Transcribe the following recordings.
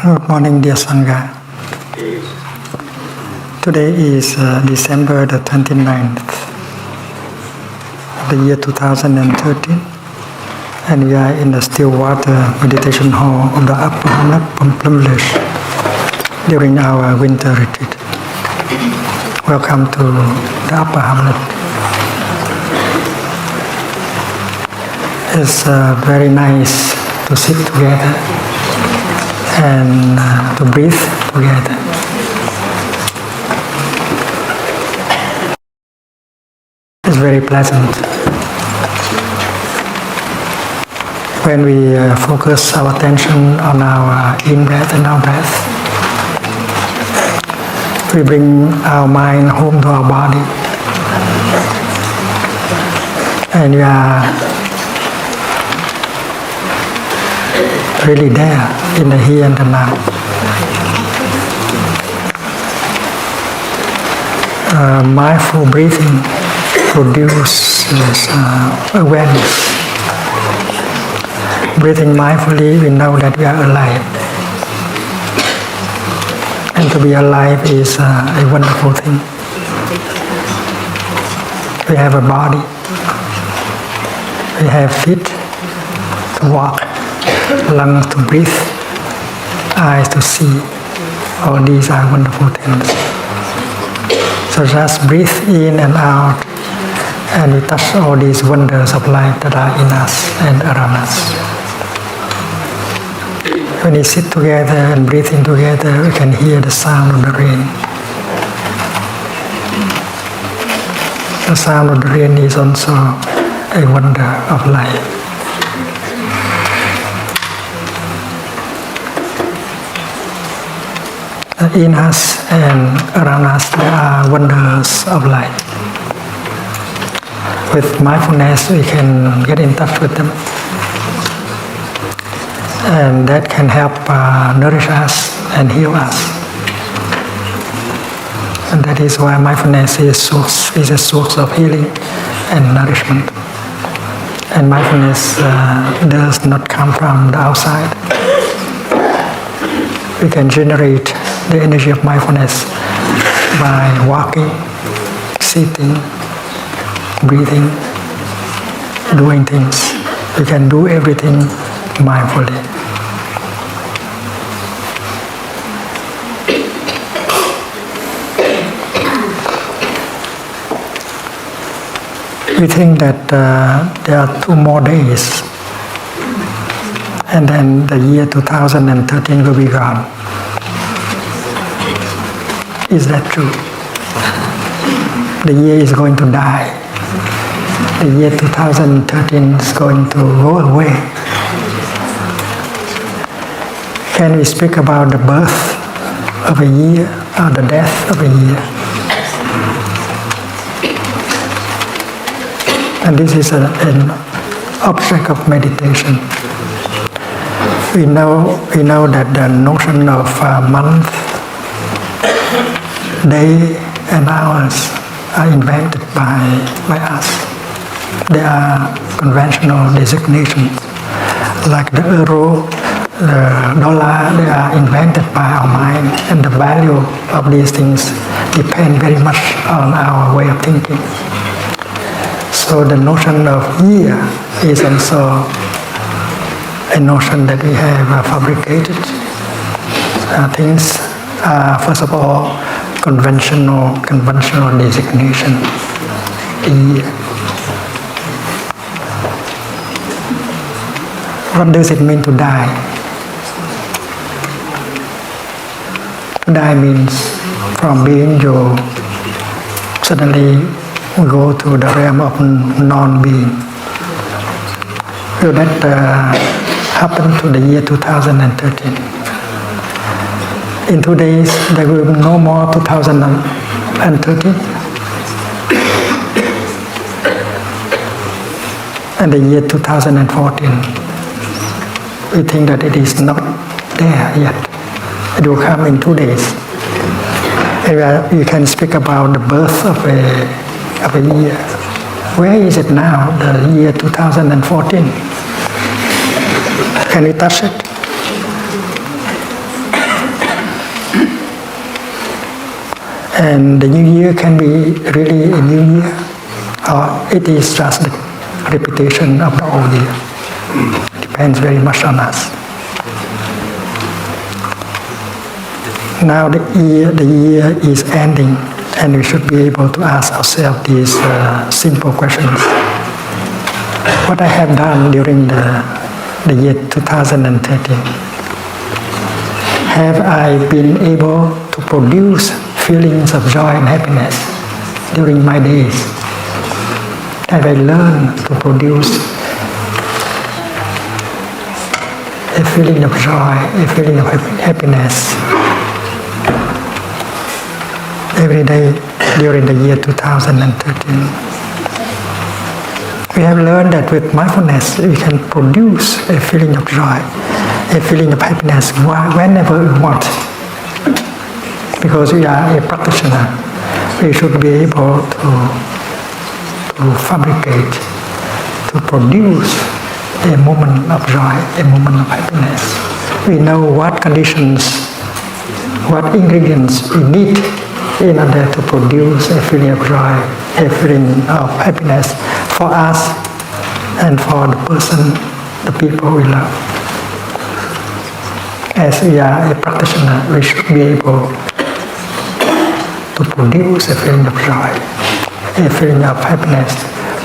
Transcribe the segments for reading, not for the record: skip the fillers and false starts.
Good morning, dear Sangha. Today is December the 29th of the year 2013, and we are in the Stillwater Meditation Hall of the Upper Hamlet, Plumlesh, during our winter retreat. Welcome to the Upper Hamlet. It's very nice to sit together and to breathe together. It's very pleasant. When we focus our attention on our in-breath and out-breath, we bring our mind home to our body, and we are really there in the here and the now. Mindful breathing produces awareness. Breathing mindfully, we know that we are alive. And to be alive is a wonderful thing. We have a body. We have feet to walk, lungs to breathe, eyes to see. All these are wonderful things. So just breathe in and out, and we touch all these wonders of life that are in us and around us. When we sit together and breathe in together, we can hear the sound of the rain. The sound of the rain is also a wonder of life. In us and around us, there are wonders of life. With mindfulness, we can get in touch with them, and that can help nourish us and heal us. And that is why mindfulness is a source of healing and nourishment. And mindfulness does not come from the outside. We can generate the energy of mindfulness by walking, sitting, breathing, doing things. We can do everything mindfully. We think that there are 2 more days, and then the year 2013 will be gone. Is that true? The year is going to die. The year 2013 is going to go away. Can we speak about the birth of a year or the death of a year? And this is an object of meditation. We know that the notion of month, day and hours are invented by us. They are conventional designations, like the euro, the dollar. They are invented by our mind, and the value of these things depend very much on our way of thinking. So the notion of year is also a notion that we have fabricated. Things are, first of all, conventional designation. Year. What does it mean to die? To die means from being you suddenly go to the realm of non-being. Will that happen to the year 2013? In 2 days, there will be no more 2013. And the year 2014, we think that it is not there yet. It will come in 2 days. And you can speak about the birth of a year. Where is it now, the year 2014? Can we touch it? And the new year can be really a new year, or it is just the repetition of the old year. Depends very much on us. Now the year is ending, and we should be able to ask ourselves these simple questions. What I have done during the year 2013? Have I been able to produce feelings of joy and happiness during my days? Have I learned to produce a feeling of joy, a feeling of happiness every day during the year 2013? We have learned that with mindfulness we can produce a feeling of joy, a feeling of happiness whenever we want. Because we are a practitioner, we should be able to fabricate, to produce a moment of joy, a moment of happiness. We know what conditions, what ingredients we need in order to produce a feeling of joy, a feeling of happiness for us and for the person, the people we love. As we are a practitioner, we should be able to produce a feeling of joy, a feeling of happiness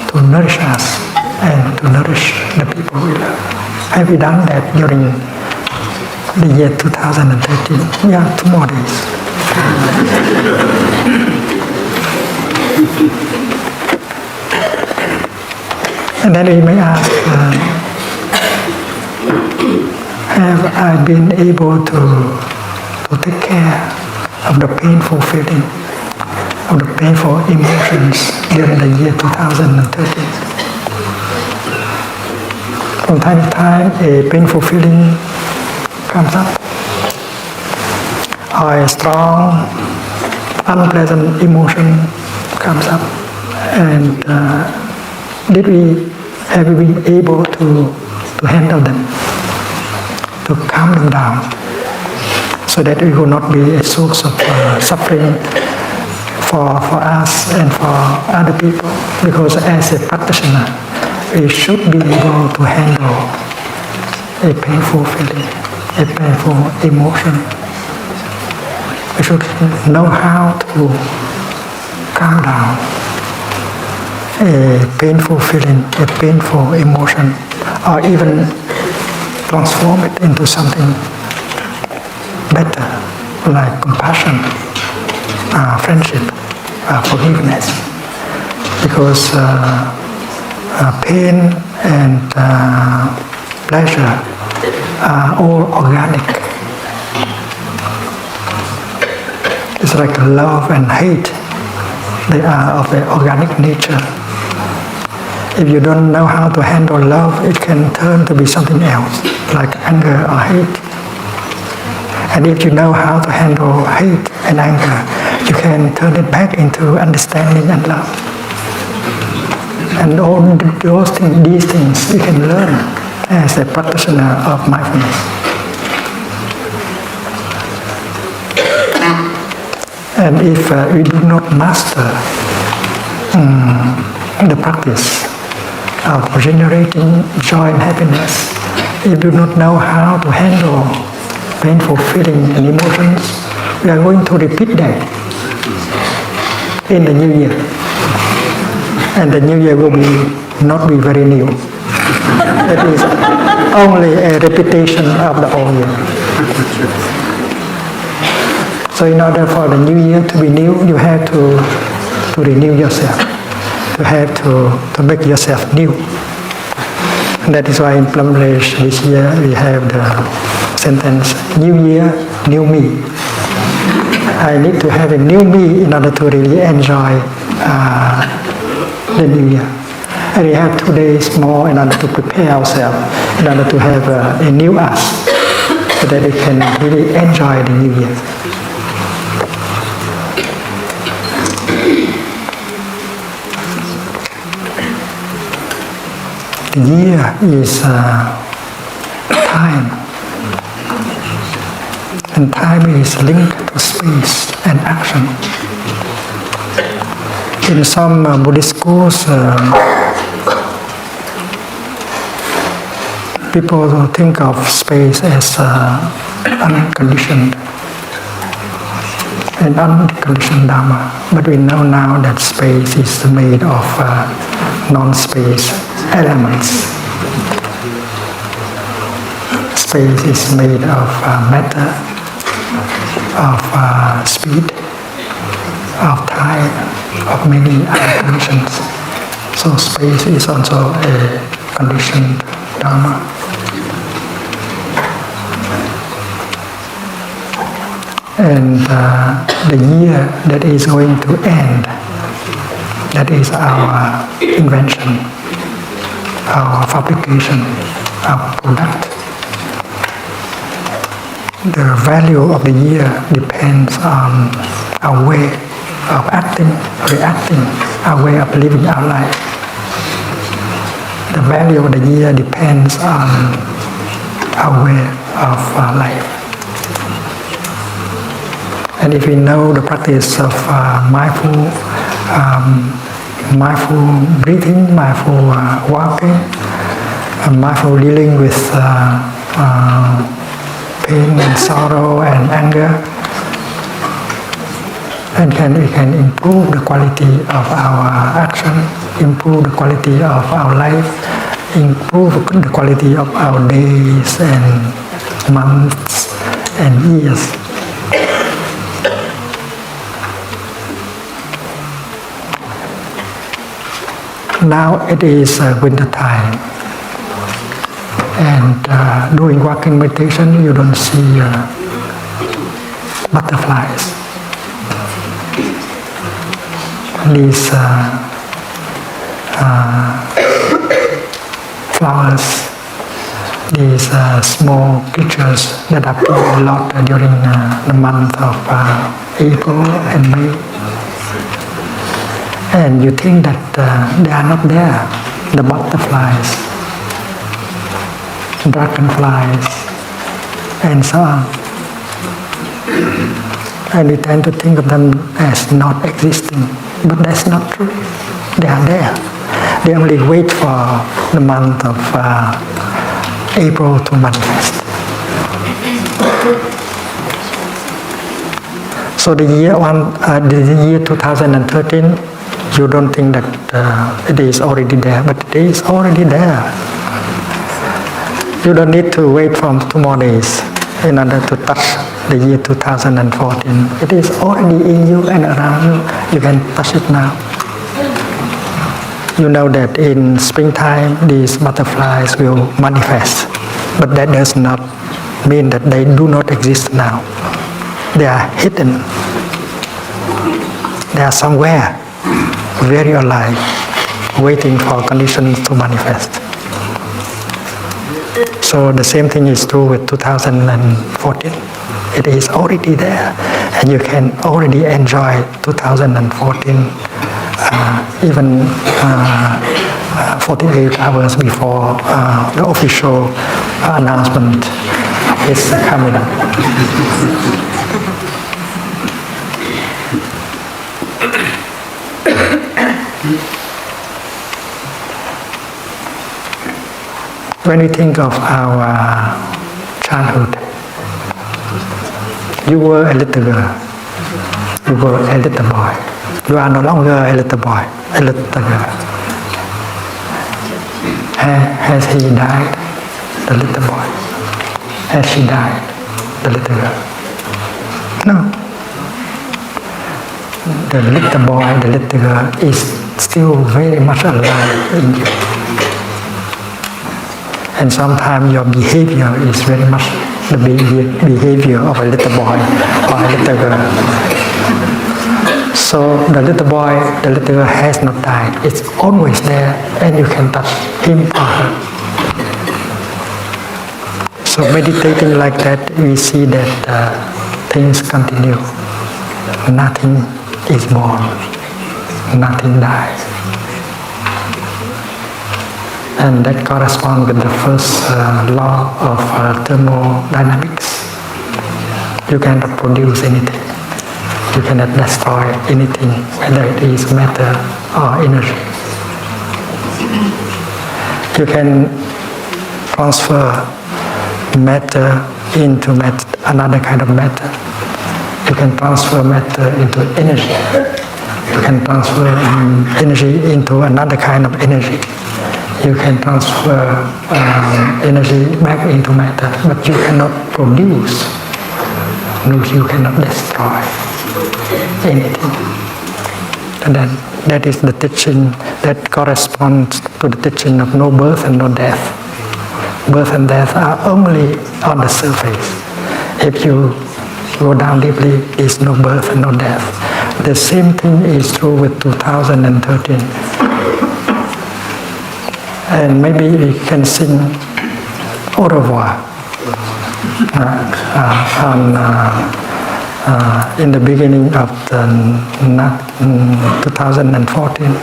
to nourish us and to nourish the people we love. Have we done that during the year 2013? Yeah, 2 more days. And then we may ask, have I been able to take care of the painful feeling, of the painful emotions during the year 2013? From time to time, a painful feeling comes up, or a strong, unpleasant emotion comes up, and have we been able to handle them, to calm them down, so that it will not be a source of suffering for us and for other people? Because as a practitioner, we should be able to handle a painful feeling, a painful emotion. We should know how to calm down a painful feeling, a painful emotion, or even transform it into something better, like compassion, friendship, forgiveness. Because pain and pleasure are all organic. It's like love and hate. They are of an organic nature. If you don't know how to handle love, it can turn to be something else, like anger or hate. And if you know how to handle hate and anger, you can turn it back into understanding and love. And all these things you can learn as a practitioner of mindfulness. And if we do not master the practice of generating joy and happiness, if we do not know how to handle painful feelings and emotions, we are going to repeat that in the new year. And the new year will not be very new. It is only a repetition of the old year. So in order for the new year to be new, you have to renew yourself. You have to make yourself new. And that is why in Plum Village this year we have the sentence, New Year, New Me. I need to have a new me in order to really enjoy the new year. And we have 2 days more in order to prepare ourselves, in order to have a new us, so that we can really enjoy the new year. The year is time, and time is linked to space and action. In some Buddhist schools, people think of space as unconditioned and unconditioned Dharma. But we know now that space is made of non-space elements. Space is made of matter, of speed, of time, of many other conditions. So space is also a conditioned Dharma. And the year that is going to end, that is our invention, our fabrication, our product. The value of the year depends on our way of acting, reacting, our way of living our life. The value of the year depends on our way of life. And if we know the practice of mindful breathing, mindful walking, mindful dealing with pain and sorrow and anger, and we can improve the quality of our action, improve the quality of our life, improve the quality of our days and months and years. Now it is winter time, and during walking meditation you don't see butterflies. These flowers, these small creatures that appear a lot during the month of April and May. And you think that they are not there, the butterflies, dragonflies, and so on. And we tend to think of them as not existing, but that's not true. They are there. They only wait for the month of April to manifest. So the year 2013, you don't think that it is already there, but it is already there. You don't need to wait for 2 more days in order to touch the year 2014. It is already in you and around you. You can touch it now. You know that in springtime these butterflies will manifest, but that does not mean that they do not exist now. They are hidden. They are somewhere, very alive, waiting for conditions to manifest. So the same thing is true with 2014. It is already there, and you can already enjoy 2014 even 48 hours before the official announcement is coming. When we think of our childhood, you were a little girl, you were a little boy. You are no longer a little boy, a little girl. Has he died, the little boy? Has she died, the little girl? No. The little boy, the little girl is still very much alive in you. And sometimes your behavior is very much the behavior of a little boy or a little girl. So the little boy, the little girl has not died. It's always there, and you can touch him or her. So meditating like that, we see that things continue. Nothing is born. Nothing dies. And that corresponds with the first law of thermodynamics. You cannot produce anything. You you cannot destroy anything, whether it is matter or energy. You can transfer matter into another kind of matter. You can transfer matter into energy. You can transfer energy into another kind of energy. You can transfer energy back into matter, but you cannot produce. No, you cannot destroy anything. And then that is the teaching that corresponds to the teaching of no birth and no death. Birth and death are only on the surface. If you go down deeply, there is no birth and no death. The same thing is true with 2013. And maybe we can sing au revoir in the beginning of 2014.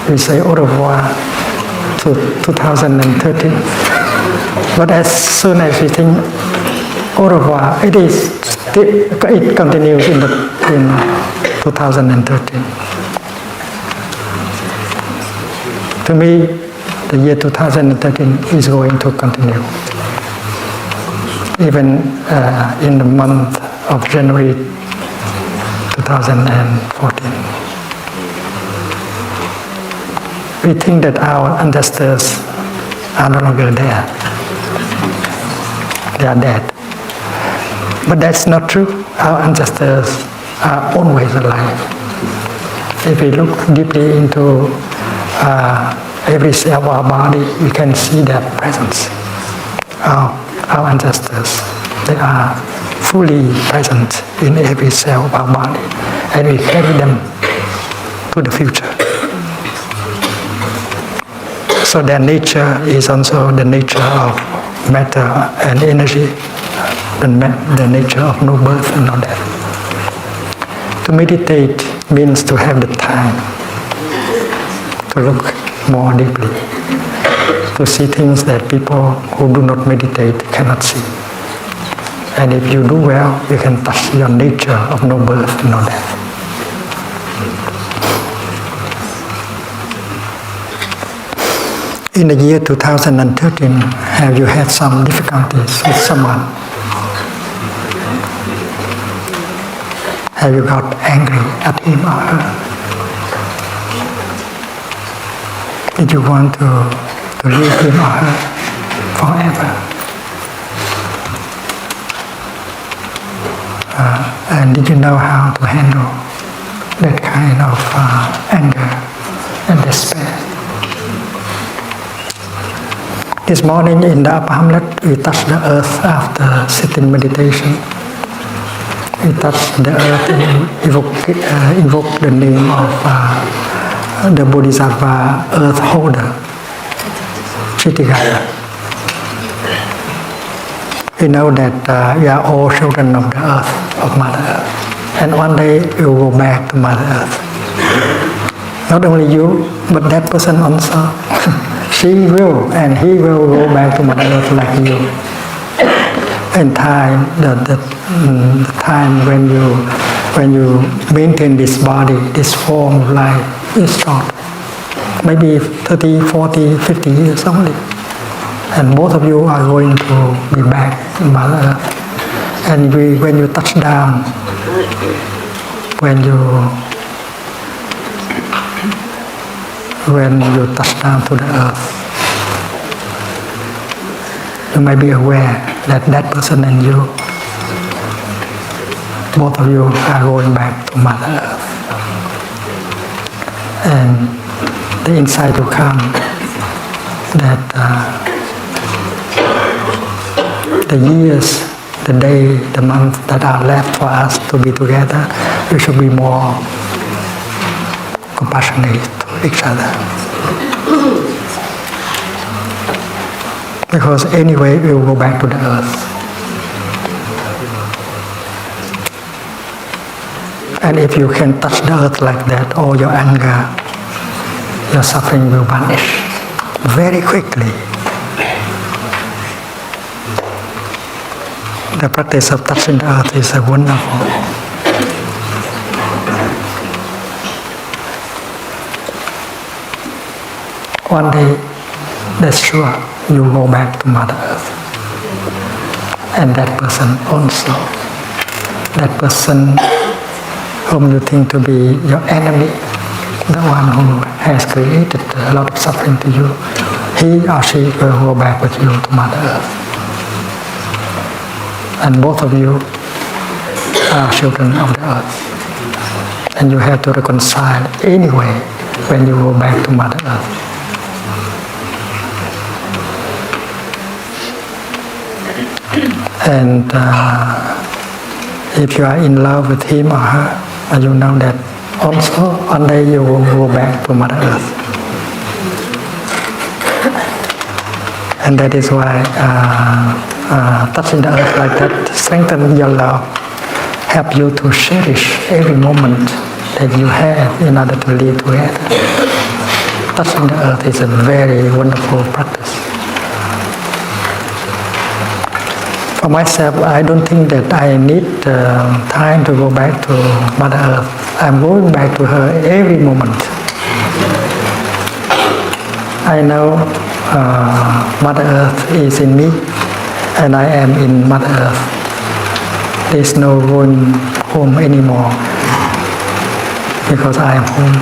We say au revoir to 2013. But as soon as we think au revoir, it continues in 2013. To me, the year 2013 is going to continue. Even in the month of January 2014. We think that our ancestors are no longer there. They are dead. But that's not true. Our ancestors are always alive. If we look deeply into every cell of our body, we can see their presence. Our ancestors, they are fully present in every cell of our body, and we carry them to the future. So their nature is also the nature of matter and energy, the nature of no birth and no death. To meditate means to have the time to look more deeply, to see things that people who do not meditate cannot see. And if you do well, you can touch your nature of no birth and no death. In the year 2013, have you had some difficulties with someone? Have you got angry at him or her? Did you want to leave him or her forever? And did you know how to handle that kind of anger and despair? This morning in the upper hamlet, we touched the earth after sitting meditation. We touched the earth and invoke the name of the Bodhisattva earth holder, Chitigaya. We know that we are all children of the earth, of Mother Earth. And one day we will go back to Mother Earth. Not only you, but that person also. She will and he will go back to Mother Earth like you. In time, the time when you maintain this body, this form of life is short. Maybe 30, 40, 50 years only. And both of you are going to be back in Mother Earth. And when you touch down, when you touch down to the earth, you may be aware that that person and you, both of you are going back to Mother Earth. And the insight will come that the years, the day, the month that are left for us to be together, we should be more compassionate to each other. Because anyway, we will go back to the earth. And if you can touch the earth like that, all your anger, your suffering will vanish very quickly. The practice of touching the earth is wonderful. one day, that's sure, you go back to Mother Earth. And that person also, that person whom you think to be your enemy, the one who has created a lot of suffering to you, he or she will go back with you to Mother Earth. And both of you are children of the earth. And you have to reconcile anyway when you go back to Mother Earth. And if you are in love with him or her, and you know that also one day you will go back to Mother Earth. And that is why touching the earth like that strengthens your love, help you to cherish every moment that you have in order to live together. Touching the earth is a very wonderful practice. For myself, I don't think that I need time to go back to Mother Earth. I'm going back to her every moment. I know Mother Earth is in me, and I am in Mother Earth. There's no going home anymore because I am home.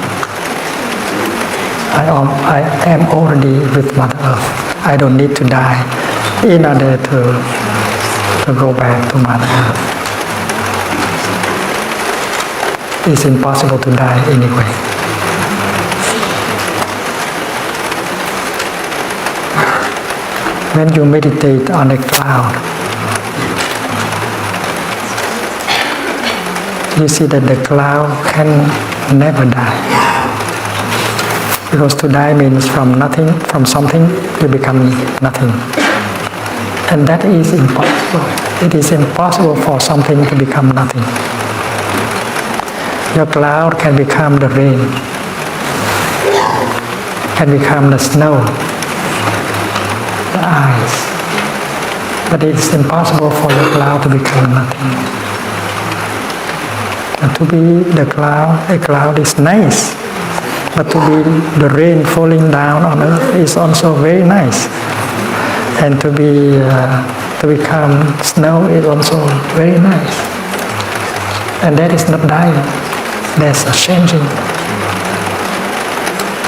I am already with Mother Earth. I don't need to die in order to go back to Mother Earth. It's impossible to die anyway. When you meditate on a cloud, you see that the cloud can never die. Because to die means from nothing, from something you become nothing. And that is impossible. It is impossible for something to become nothing. Your cloud can become the rain, can become the snow, the ice. But it is impossible for your cloud to become nothing. And to be the cloud, a cloud is nice. But to be the rain falling down on earth is also very nice. And to become snow is also very nice. And that is not dying. That's a changing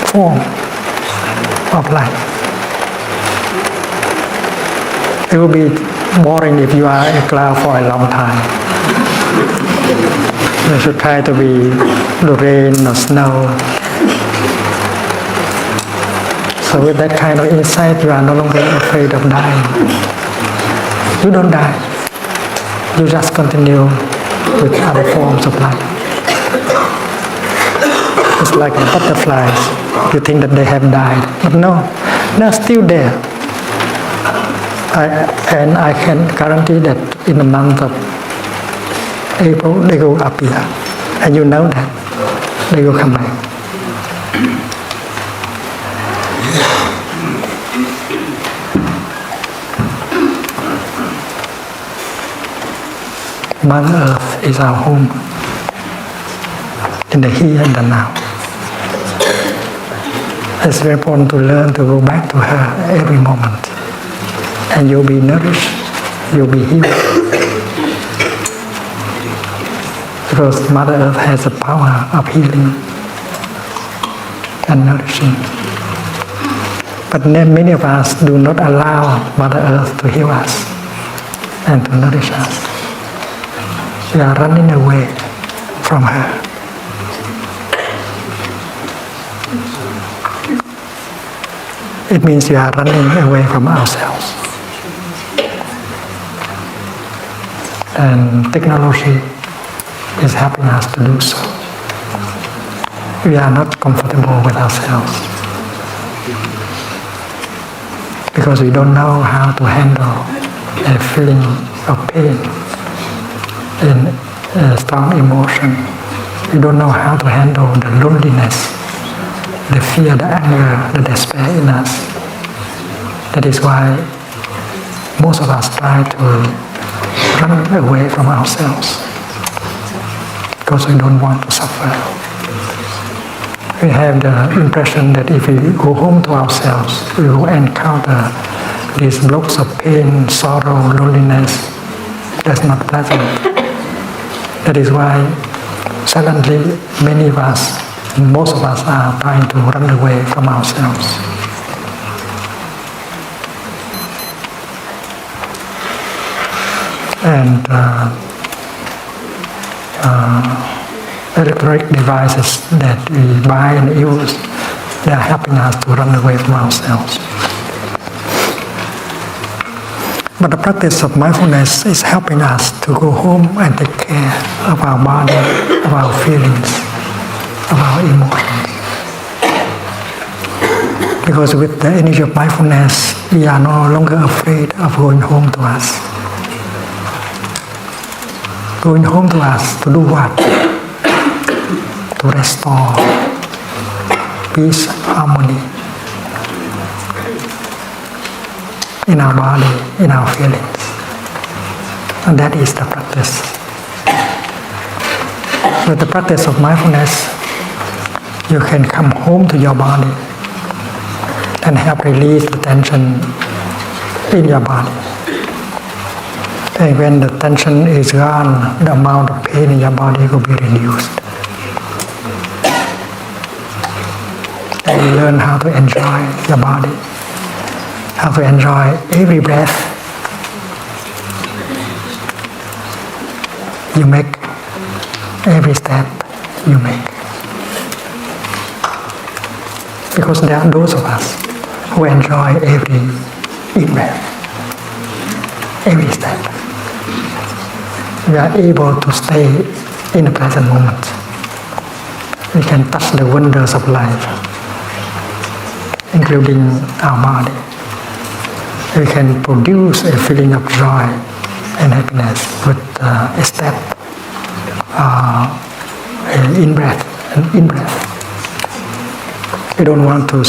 form of life. It will be boring if you are a cloud for a long time. You should try to be the rain or snow. So with that kind of insight, you are no longer afraid of dying. You don't die. You just continue with other forms of life. It's like the butterflies. You think that they have died, but no, they're still there. And I can guarantee that in the month of April, they will appear. And you know that they will come back. Mother Earth is our home in the here and the now. It's very important to learn to go back to her every moment. And you'll be nourished, you'll be healed. Because Mother Earth has the power of healing and nourishing. But many of us do not allow Mother Earth to heal us and to nourish us. We are running away from her. It means we are running away from ourselves. And technology is helping us to do so. We are not comfortable with ourselves because we don't know how to handle a feeling of pain and a strong emotion. We don't know how to handle the loneliness, the fear, the anger, the despair in us. That is why most of us try to run away from ourselves because we don't want to suffer. we have the impression that if we go home to ourselves, we will encounter these blocks of pain, sorrow, loneliness. That's not pleasant. That is why silently many of us, most of us are trying to run away from ourselves. And electronic devices that we buy and use, they are helping us to run away from ourselves. But the practice of mindfulness is helping us to go home and take care of our body, of our feelings, of our emotions. Because with the energy of mindfulness, we are no longer afraid of going home to us. Going home to us to do what? To restore peace, harmony in our body, in our feelings. And that is the practice. With the practice of mindfulness, you can come home to your body and help release the tension in your body. And when the tension is gone, the amount of pain in your body will be reduced. And you learn how to enjoy your body, how to enjoy every breath you make, every step you make. Because there are those of us who enjoy every in-breath, every step. We are able to stay in the present moment. We can touch the wonders of life, including our body. We can produce a feeling of joy and happiness with a step, in-breath, and in-breath. We don't want to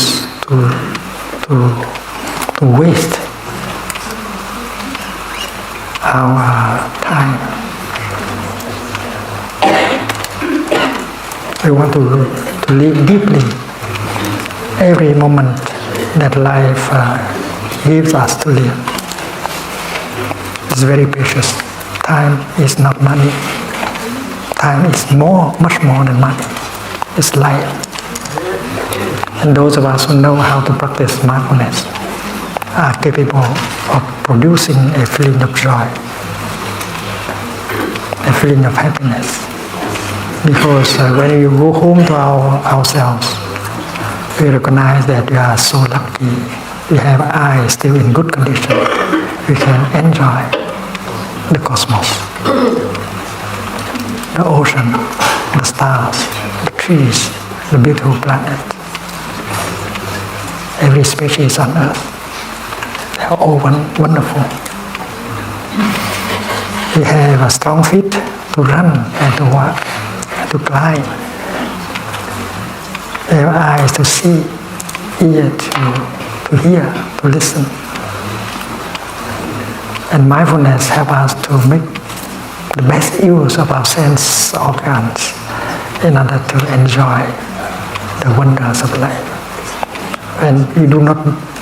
waste our time. We want to live deeply every moment that life gives us to live. It's very precious. Time is not money. Time is much more than money. It's life. And those of us who know how to practice mindfulness are capable of producing a feeling of joy, a feeling of happiness. Because when you go home to ourselves, we recognize that we are so lucky. We have eyes still in good condition. We can enjoy the cosmos, the ocean, the stars, the trees, the beautiful planet. Every species on earth, they are all wonderful. We have strong feet to run and to walk, to climb. We have eyes to see, ear to hear, to listen. And mindfulness helps us to make the best use of our sense organs in order to enjoy the wonders of life. And we do not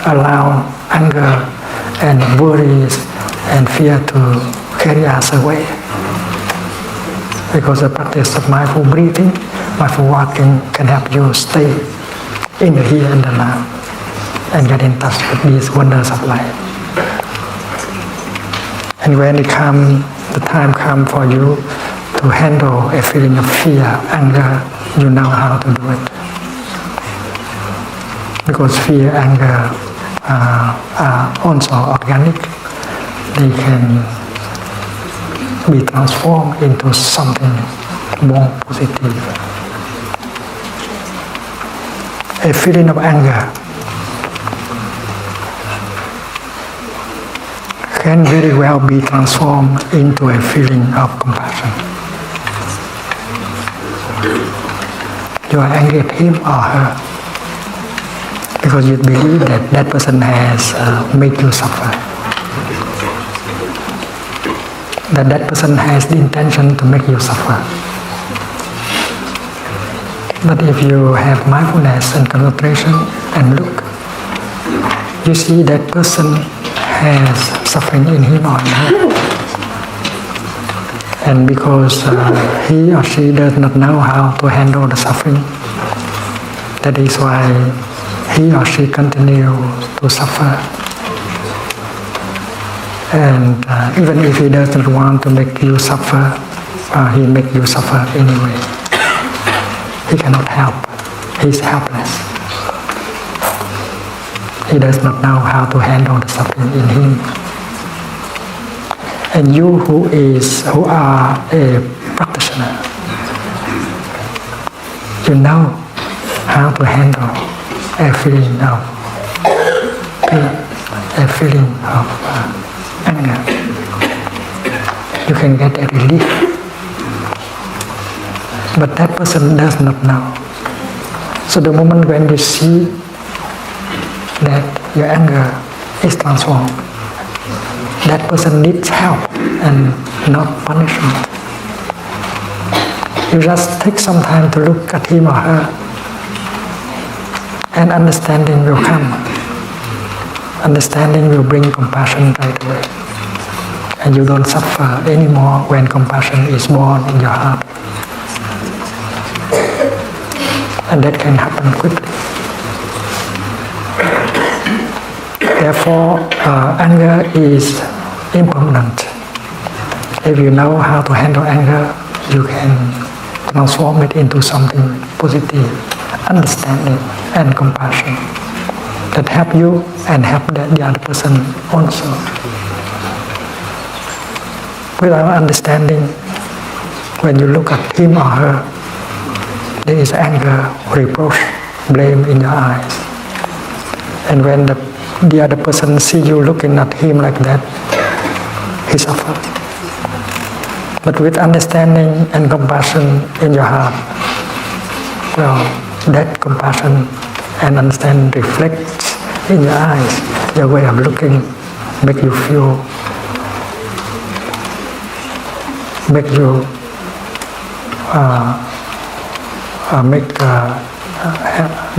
allow anger and worries and fear to carry us away. Because the practice of mindful breathing, mindful walking can help you stay in the here and the now and get in touch with these wonders of life. And when the time comes for you to handle a feeling of fear, anger, you know how to do it. Because fear, anger are also organic. They can be transformed into something more positive. A feeling of anger can very well be transformed into a feeling of compassion. You are angry at him or her because you believe that that person has made you suffer. That person has the intention to make you suffer. But if you have mindfulness and concentration and look, you see that person has suffering in him or not. And because he or she does not know how to handle the suffering, that is why he or she continue to suffer. And even if he doesn't want to make you suffer, he make you suffer anyway. He cannot help. He's helpless. He does not know how to handle the suffering in him. And you who are a practitioner, you know how to handle a feeling of pain, a feeling of anger. You can get a relief. But that person does not know. So the moment when you see that your anger is transformed, that person needs help and not punishment. You just take some time to look at him or her, and understanding will come. Understanding will bring compassion right away. And you don't suffer anymore when compassion is born in your heart. And that can happen quickly. Therefore, anger is impermanent. If you know how to handle anger, you can transform it into something positive, understanding and compassion that help you and help the other person also. Without understanding, when you look at him or her, there is anger, reproach, blame in your eyes. And when the other person see you looking at him like that, he suffers. But with understanding and compassion in your heart, well, that compassion and understanding reflects in your eyes, your way of looking, make you feel, make you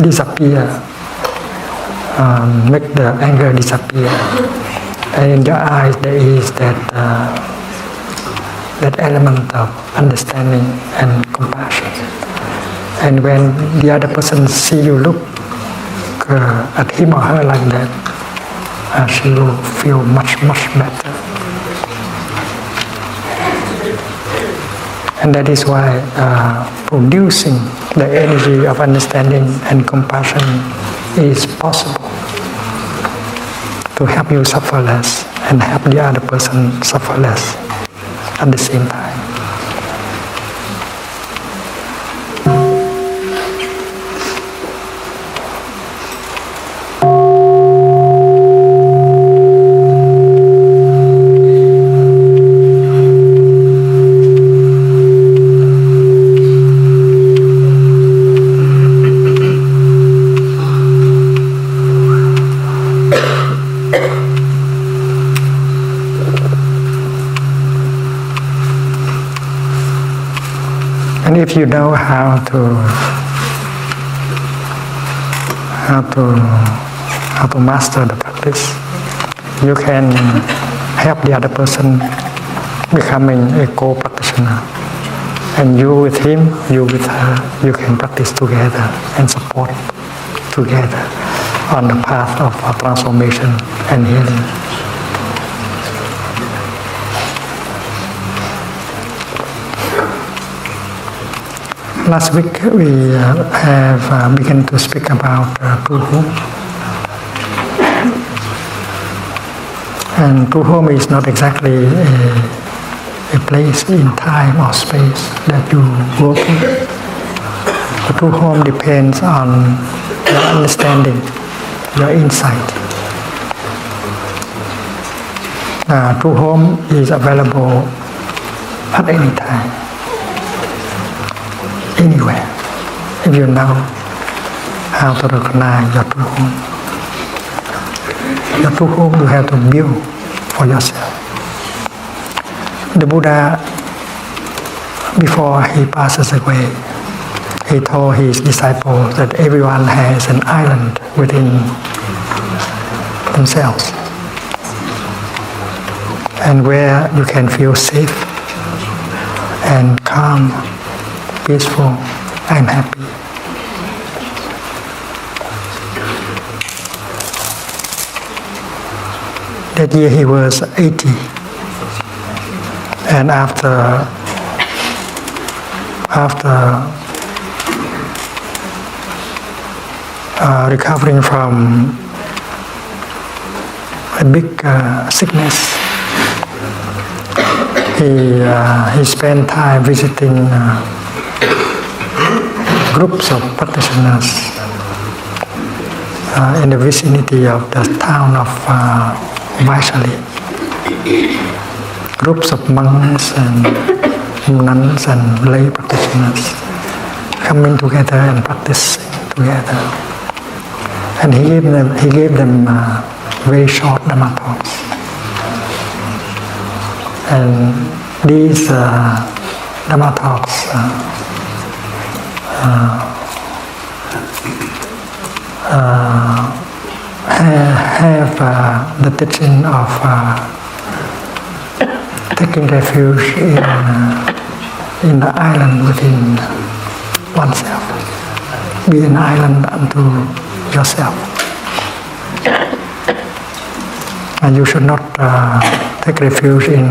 disappear, make the anger disappear. And in your eyes there is that element of understanding and compassion. And when the other person see you look at him or her like that, she will feel much better. And that is why producing the energy of understanding and compassion is possible to help you suffer less and help the other person suffer less at the same time. And if you know how to master the practice, you can help the other person becoming a co-practitioner. And you with him, you with her, you can practice together and support together on the path of transformation and healing. Last week we have begun to speak about true home. And true home is not exactly a place in time or space that you go to. The true home depends on your understanding, your insight. True home is available at any time, anywhere, if you know how to recognize your true home. Your true home you have to build for yourself. The Buddha, before he passes away, he told his disciples that everyone has an island within themselves, and where you can feel safe and calm, peaceful, and happy. That year he was 80, and after recovering from a big sickness, he spent time visiting groups of practitioners in the vicinity of the town of Vaishali. Groups of monks and nuns and lay practitioners coming together and practicing together. And he gave them very short Dhamma talks. And these Dhamma talks have the teaching of taking refuge in the island within oneself. Be an island unto yourself. And you should not take refuge in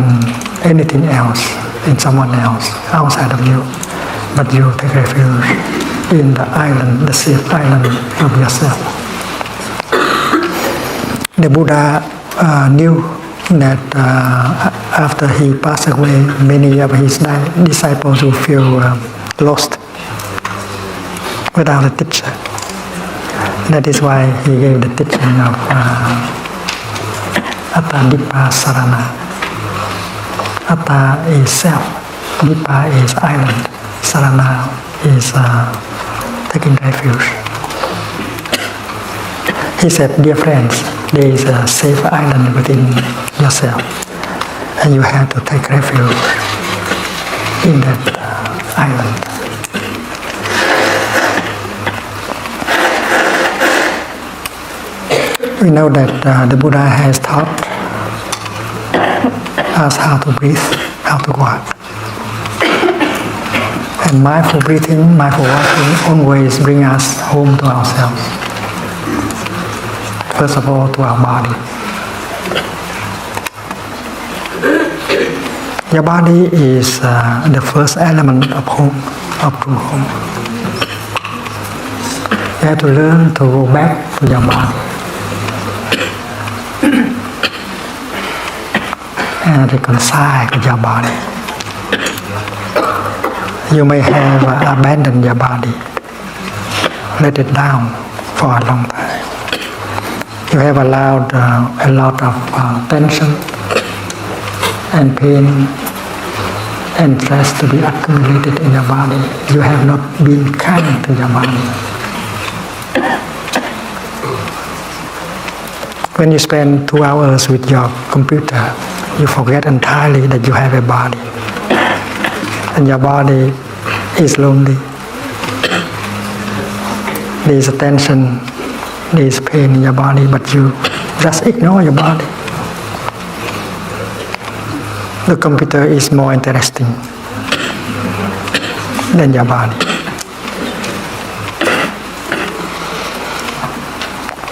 anything else, in someone else, outside of you, but you take refuge in the island, the safe island of yourself. The Buddha knew that after he passed away, many of his disciples will feel lost without a teacher. That is why he gave the teaching of Atta Dipa Sarana. Atta is self, Dipa is island, Sarana is taking refuge. He said, dear friends, there is a safe island within yourself, and you have to take refuge in that island. We know that the Buddha has taught us how to breathe, how to walk. And mindful breathing, mindful walking always bring us home to ourselves. First of all, to our body. Your body is the first element of home, of true home. You have to learn to go back to your body and reconcile with your body. You may have abandoned your body, let it down for a long time. You have allowed a lot of tension and pain and stress to be accumulated in your body. You have not been kind to your body. When you spend 2 hours with your computer, you forget entirely that you have a body. And your body is lonely. There is a tension, there is pain in your body, but you just ignore your body. The computer is more interesting than your body.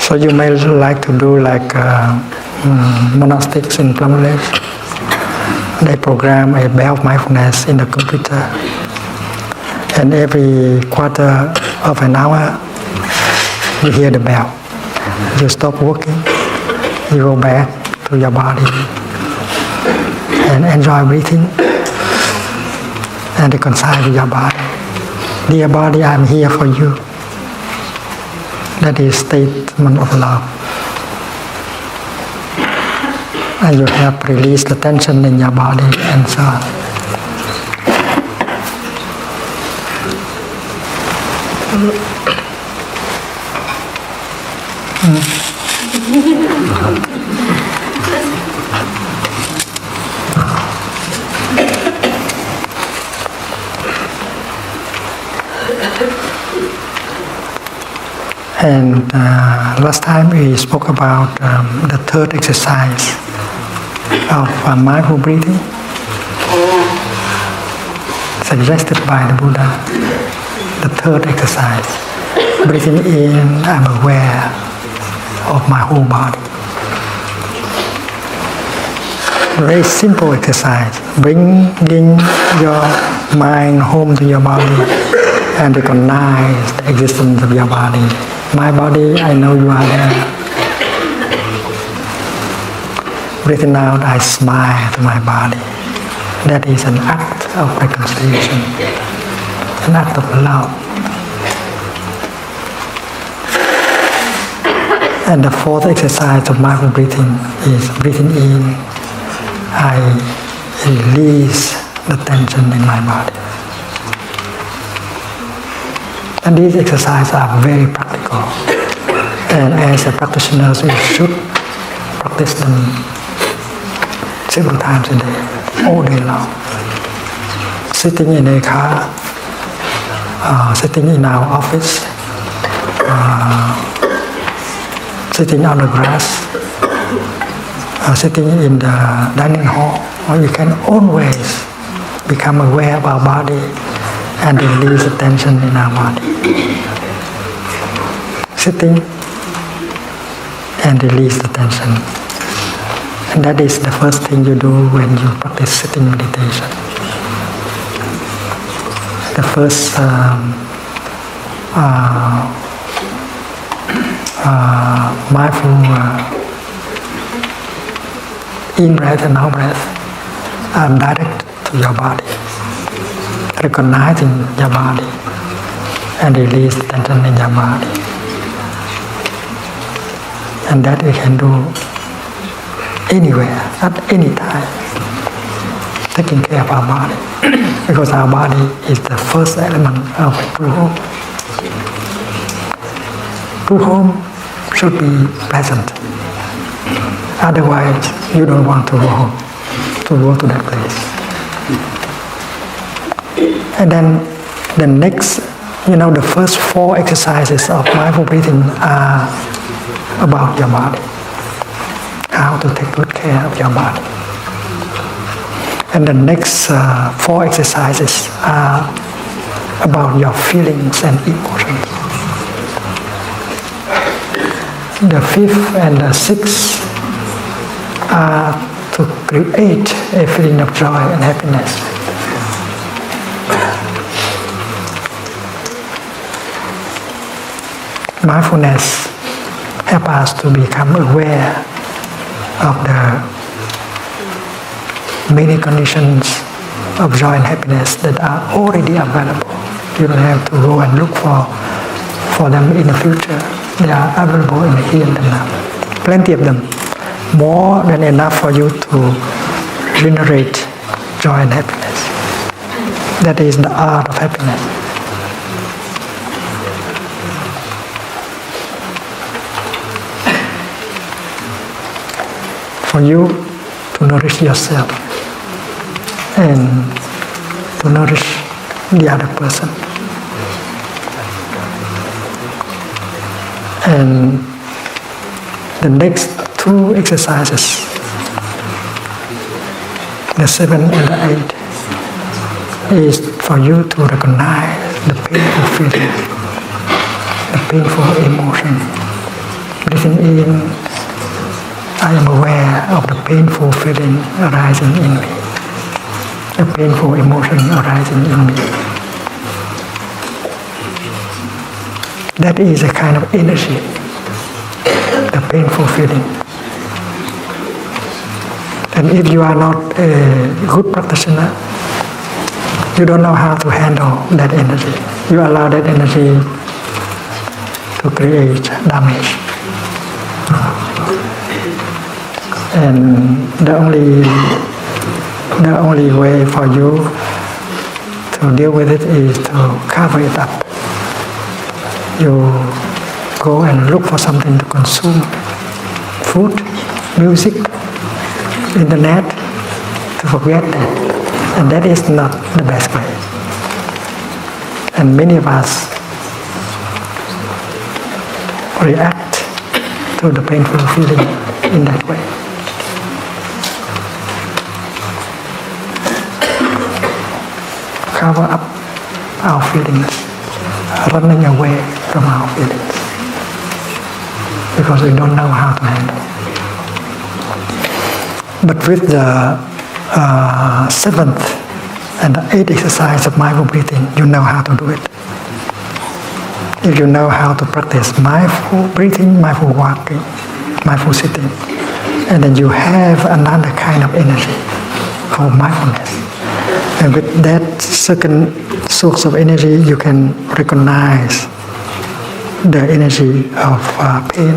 So you may like to do like monastics in Bangladesh. They program a bell of mindfulness in the computer, and every quarter of an hour you hear the bell. You stop working, you go back to your body and enjoy breathing and reconcile with your body. Dear body, I am here for you. That is statement of love. And you help release the tension in your body and so on. And last time we spoke about the third exercise of mindful breathing, suggested by the Buddha. The third exercise, breathing in, I'm aware of my whole body. Very simple exercise, bringing your mind home to your body and recognize the existence of your body. My body, I know you are there. Breathing out, I smile to my body. That is an act of reconciliation, an act of love. And the fourth exercise of mindful breathing is breathing in, I release the tension in my body. And these exercises are very practical. And as a practitioner, you should practice them several times a day, all day long. Sitting in a car, sitting in our office, sitting on the grass, sitting in the dining hall, or you can always become aware of our body and release the tension in our body. Sitting and release the tension. And that is the first thing you do when you practice sitting meditation. The first mindful in-breath and out-breath are direct to your body. Recognizing your body and release the tension in your body. And that we can do anywhere, at any time, taking care of our body. Because our body is the first element of a true home. True home should be pleasant. Otherwise, you don't want to go home, to go to that place. And then the next, the first four exercises of mindful breathing are about your body. How to take good care of your body. And the next four exercises are about your feelings and emotions. The fifth and the sixth are to create a feeling of joy and happiness. Mindfulness helps us to become aware of the many conditions of joy and happiness that are already available. You don't have to go and look for them in the future. They are available in the here and now. Plenty of them. More than enough for you to generate joy and happiness. That is the art of happiness. For you to nourish yourself and to nourish the other person. And the next two exercises, the 7 and the 8, is for you to recognize the painful feeling, the painful emotion. Breathing in, I am aware of the painful feeling arising in me, the painful emotion arising in me. That is a kind of energy, the painful feeling. And if you are not a good practitioner, you don't know how to handle that energy. You allow that energy to create damage. And the only way for you to deal with it is to cover it up. You go and look for something to consume, food, music, internet, to forget that. And that is not the best way. And many of us react to the painful feeling in that way. Cover up our feelings, running away from our feelings, because we don't know how to handle. But with the 7th and the 8th exercise of mindful breathing, you know how to do it. If you know how to practice mindful breathing, mindful walking, mindful sitting, and then you have another kind of energy called mindfulness. And with that second source of energy, you can recognize the energy of pain,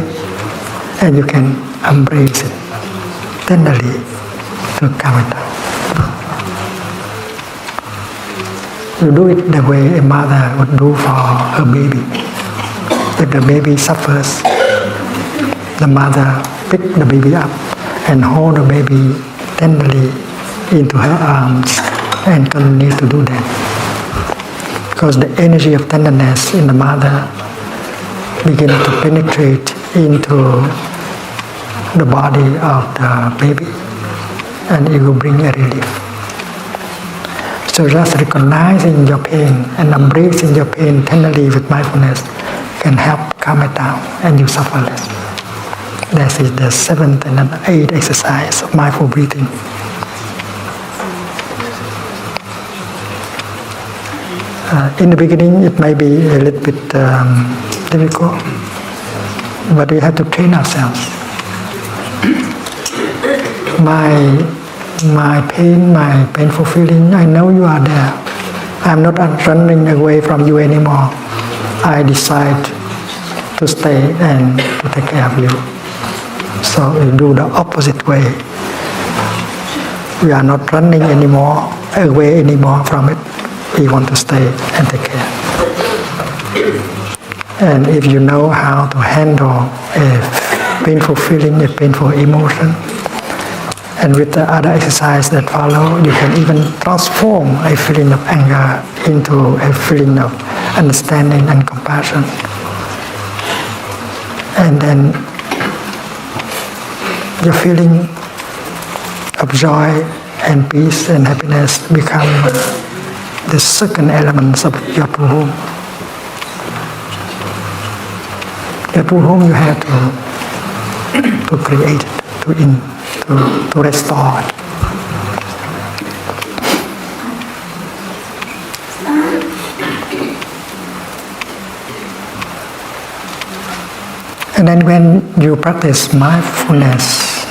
and you can embrace it tenderly to calm it down. You do it the way a mother would do for her baby. If the baby suffers, the mother pick the baby up and hold the baby tenderly into her arms and continue to do that. Because the energy of tenderness in the mother begins to penetrate into the body of the baby, and it will bring a relief. So just recognizing your pain and embracing your pain tenderly with mindfulness can help calm it down and you suffer less. That is the 7th and the 8th exercise of mindful breathing. In the beginning it may be a little bit difficult, but we have to train ourselves. My pain, my painful feeling, I know you are there. I'm not running away from you anymore. I decide to stay and to take care of you. So we do the opposite way. We are not running away anymore from it. We want to stay and take care. And if you know how to handle a painful feeling, a painful emotion, and with the other exercise that follow, you can even transform a feeling of anger into a feeling of understanding and compassion. And then your feeling of joy and peace and happiness become the second elements of your true home. Your true home you have to create, to restore it. And then when you practice mindfulness,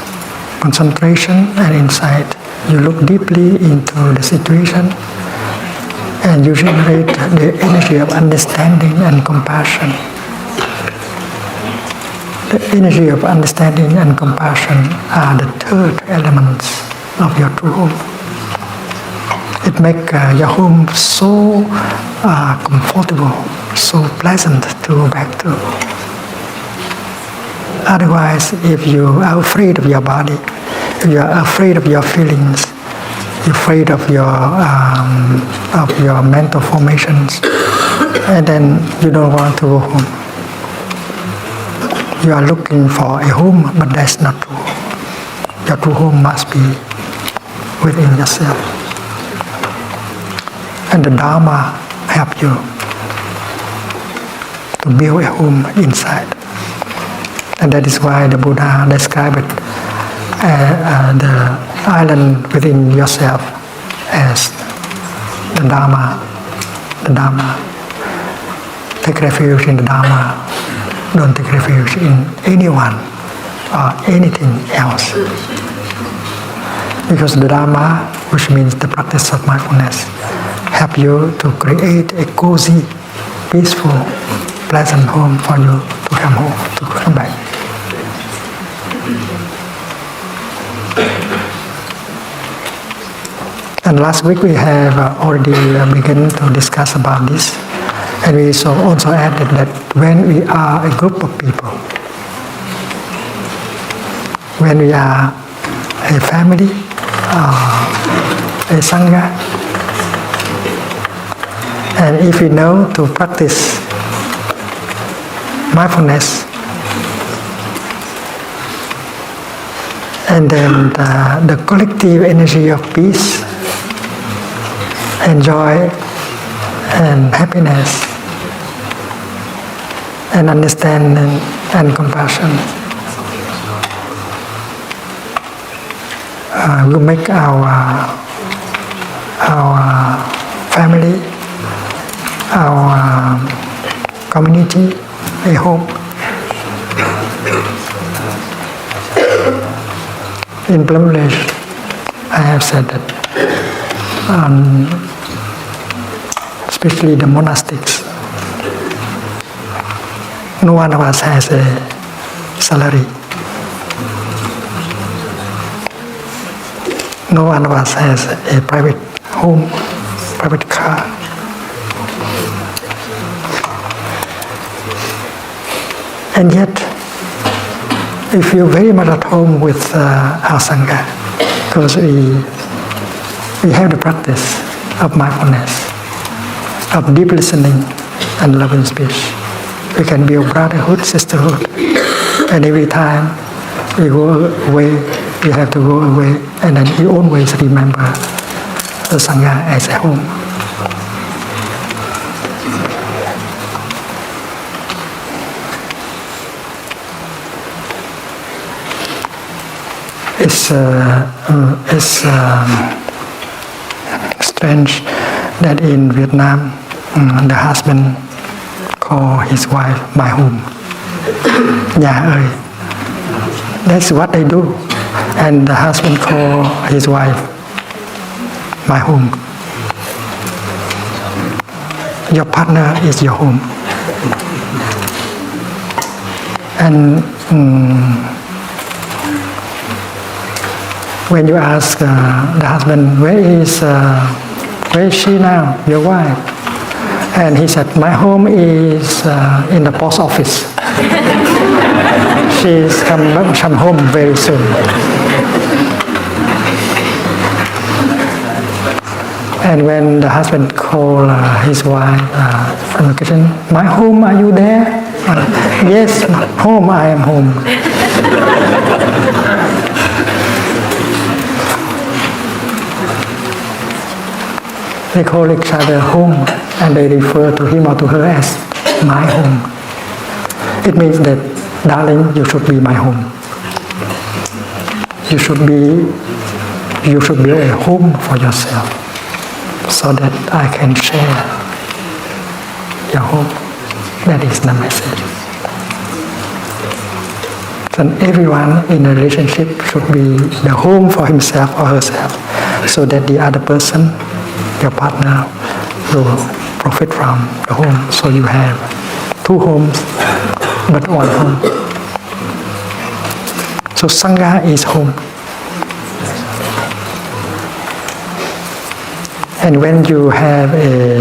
concentration and insight, you look deeply into the situation and you generate the energy of understanding and compassion. The energy of understanding and compassion are the third elements of your true home. It makes your home so comfortable, so pleasant to go back to. Otherwise, if you are afraid of your body, if you are afraid of your feelings, you're afraid of your mental formations, and then you don't want to go home. You are looking for a home, but that's not true. Your true home must be within yourself. And the Dharma help you to build a home inside. And that is why the Buddha described it, the island within yourself as the Dharma. The Dharma. Take refuge in the Dharma. Don't take refuge in anyone or anything else. Because the Dharma, which means the practice of mindfulness, help you to create a cozy, peaceful, pleasant home for you to come home, to come back. And last week we have already begun to discuss about this. And we also added that when we are a group of people, when we are a family, a sangha, and if we know to practice mindfulness And then the collective energy of peace and joy and happiness and understanding and compassion will make our family, our community a home. In Bangladesh, I have said that, especially the monastics, no one of us has a salary. No one of us has a private home, private car. And yet, we feel very much at home with our Sangha, because we have the practice of mindfulness, of deep listening and loving speech. We can build brotherhood, sisterhood, and every time we go away, we have to go away, and then we always remember the Sangha as a home. It's strange that in Vietnam, the husband call his wife my home. Nhà ơi. That's what they do. And the husband call his wife my home. Your partner is your home. And when you ask the husband, where is she now, your wife? And he said, my home is in the post office. She's come home very soon. And when the husband called his wife from the kitchen, my home, are you there? Yes, home, I am home. They call each other home, and they refer to him or to her as my home. It means that, darling, you should be my home. You should build a home for yourself, so that I can share your home. That is the message. And everyone in a relationship should be the home for himself or herself, so that the other person, your partner, will profit from the home. So you have two homes, but one home. So Sangha is home. And when you have a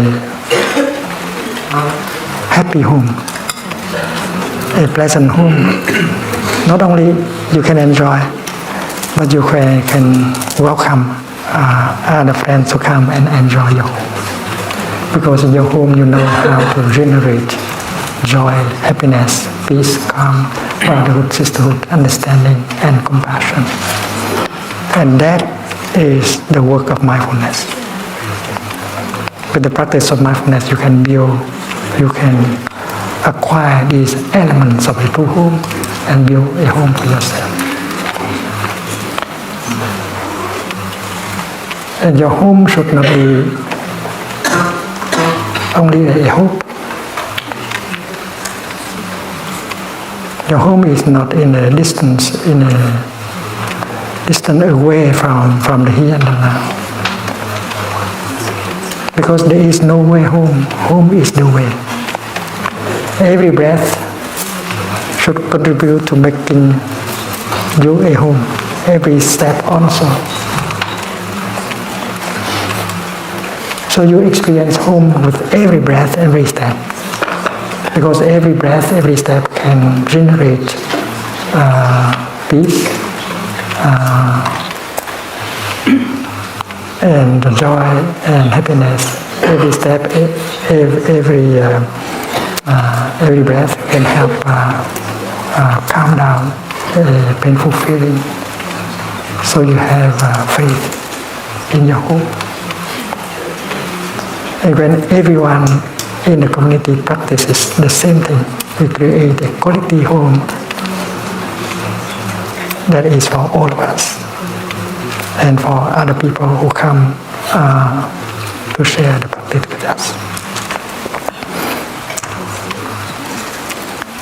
happy home, a pleasant home, not only you can enjoy, but you can welcome other friends to come and enjoy your home. Because in your home you know how to generate joy, happiness, peace, calm, brotherhood, sisterhood, understanding, and compassion. And that is the work of mindfulness. With the practice of mindfulness, you can acquire these elements of a true home and build a home for yourself. And your home should not be only a hope. Your home is not in a distance away from the here and the now. Because there is no way home. Home is the way. Every breath should contribute to making you a home. Every step also. So you experience home with every breath, every step. Because every breath, every step can generate peace and joy and happiness. Every step, every breath can help calm down a painful feeling. so you have faith in your home. And when everyone in the community practices the same thing, we create a quality home that is for all of us and for other people who come to share the practice with us.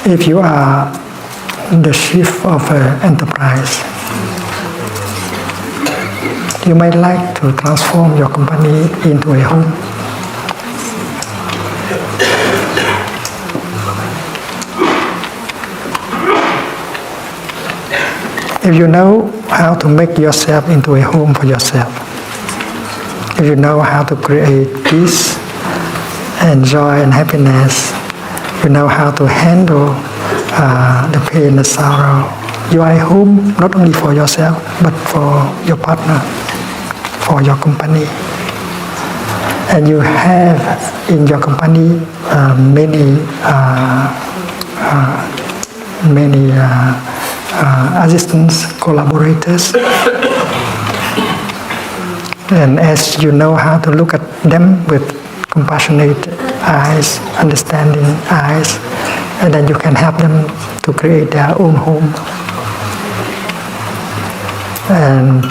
If you are the chief of an enterprise, you might like to transform your company into a home. If you know how to make yourself into a home for yourself, if you know how to create peace and joy and happiness, you know how to handle the pain, the sorrow, you are a home not only for yourself, but for your partner, for your company. And you have in your company many assistants, collaborators. And as you know how to look at them with compassionate eyes, understanding eyes, and then you can help them to create their own home. And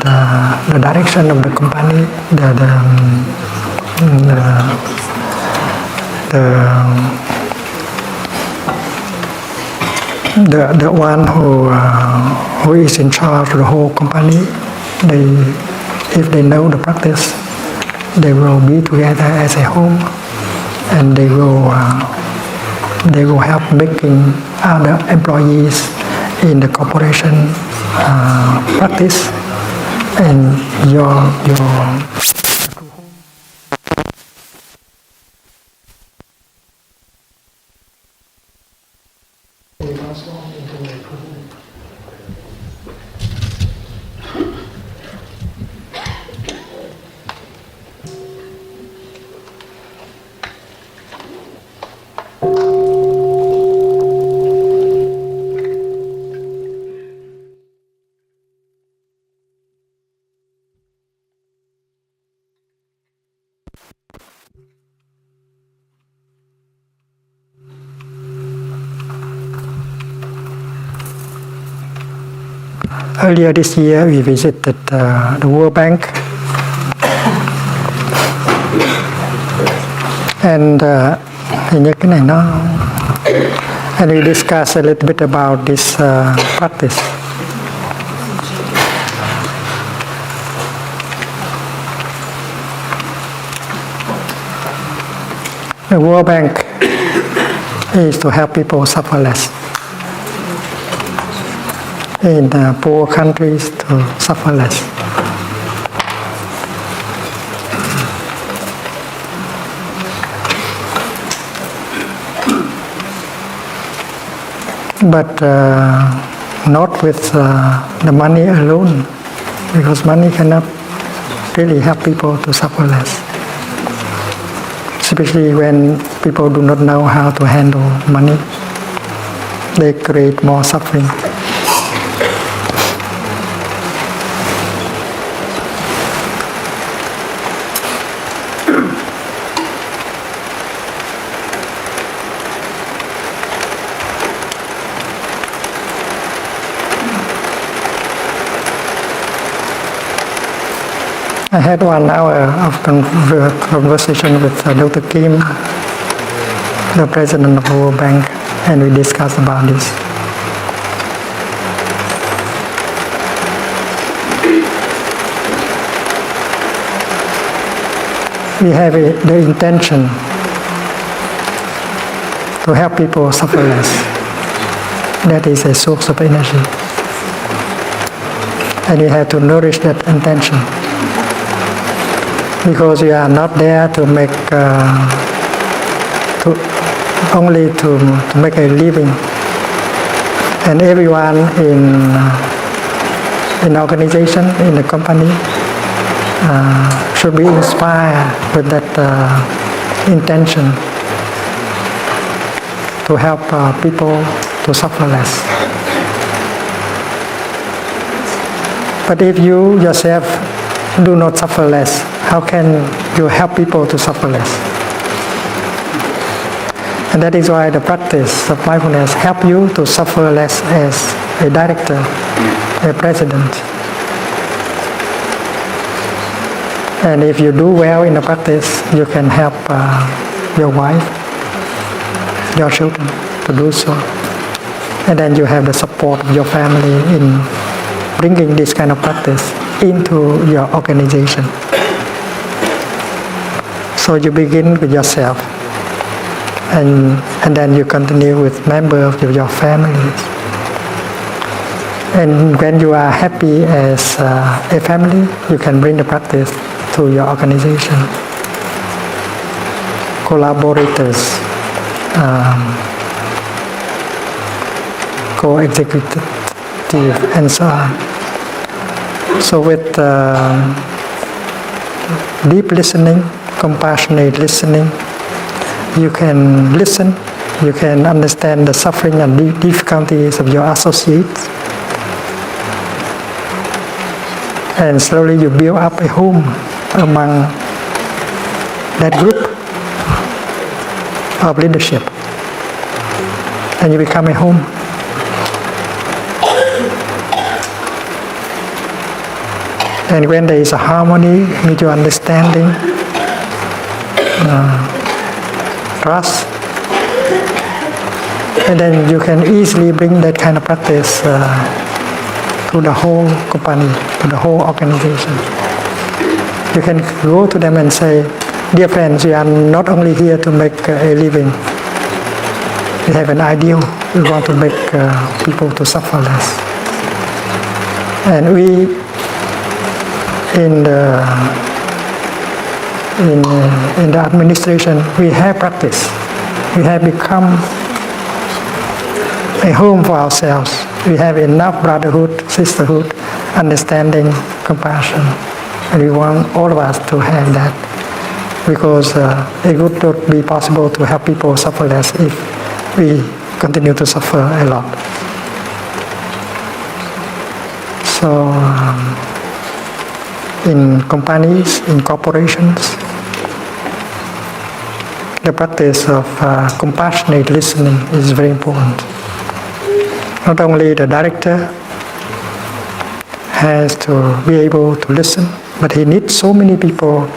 the direction of the company, the one who is in charge of the whole company, if they know the practice, they will be together as a home, and they will help making other employees in the corporation practice, and your Earlier this year, we visited the World Bank, and we discussed a little bit about this practice. The World Bank is to help people suffer less. In poor countries to suffer less. But not with the money alone, because money cannot really help people to suffer less. Especially when people do not know how to handle money, they create more suffering. I had 1 hour of conversation with Dr. Kim, the president of the World Bank, and we discussed about this. We have the intention to help people suffer less. That is a source of energy. And we have to nourish that intention. Because we are not there to make only to make a living, and everyone in the organization, in the company, should be inspired with that intention to help people to suffer less. But if you yourself do not suffer less, how can you help people to suffer less? And that is why the practice of mindfulness help you to suffer less as a director, a president. And if you do well in the practice, you can help your wife, your children to do so. And then you have the support of your family in bringing this kind of practice into your organization. So you begin with yourself, and then you continue with members of your family. And when you are happy as a family, you can bring the practice to your organization. Collaborators, co-executive, and so on. So with deep listening, compassionate listening, you can listen, you can understand the suffering and difficulties of your associates, and slowly you build up a home among that group of leadership, and you become a home. And when there is a harmony, mutual understanding, trust, and then you can easily bring that kind of practice to the whole company, to the whole organization. You can go to them and say, dear friends, we are not only here to make a living. We have an ideal. We want to make people to suffer less. And we, in the administration, we have practice. We have become a home for ourselves. We have enough brotherhood, sisterhood, understanding, compassion, and we want all of us to have that, because it would not be possible to help people suffer less if we continue to suffer a lot. So in companies, in corporations, the practice of compassionate listening is very important. Not only the director has to be able to listen, but he needs so many people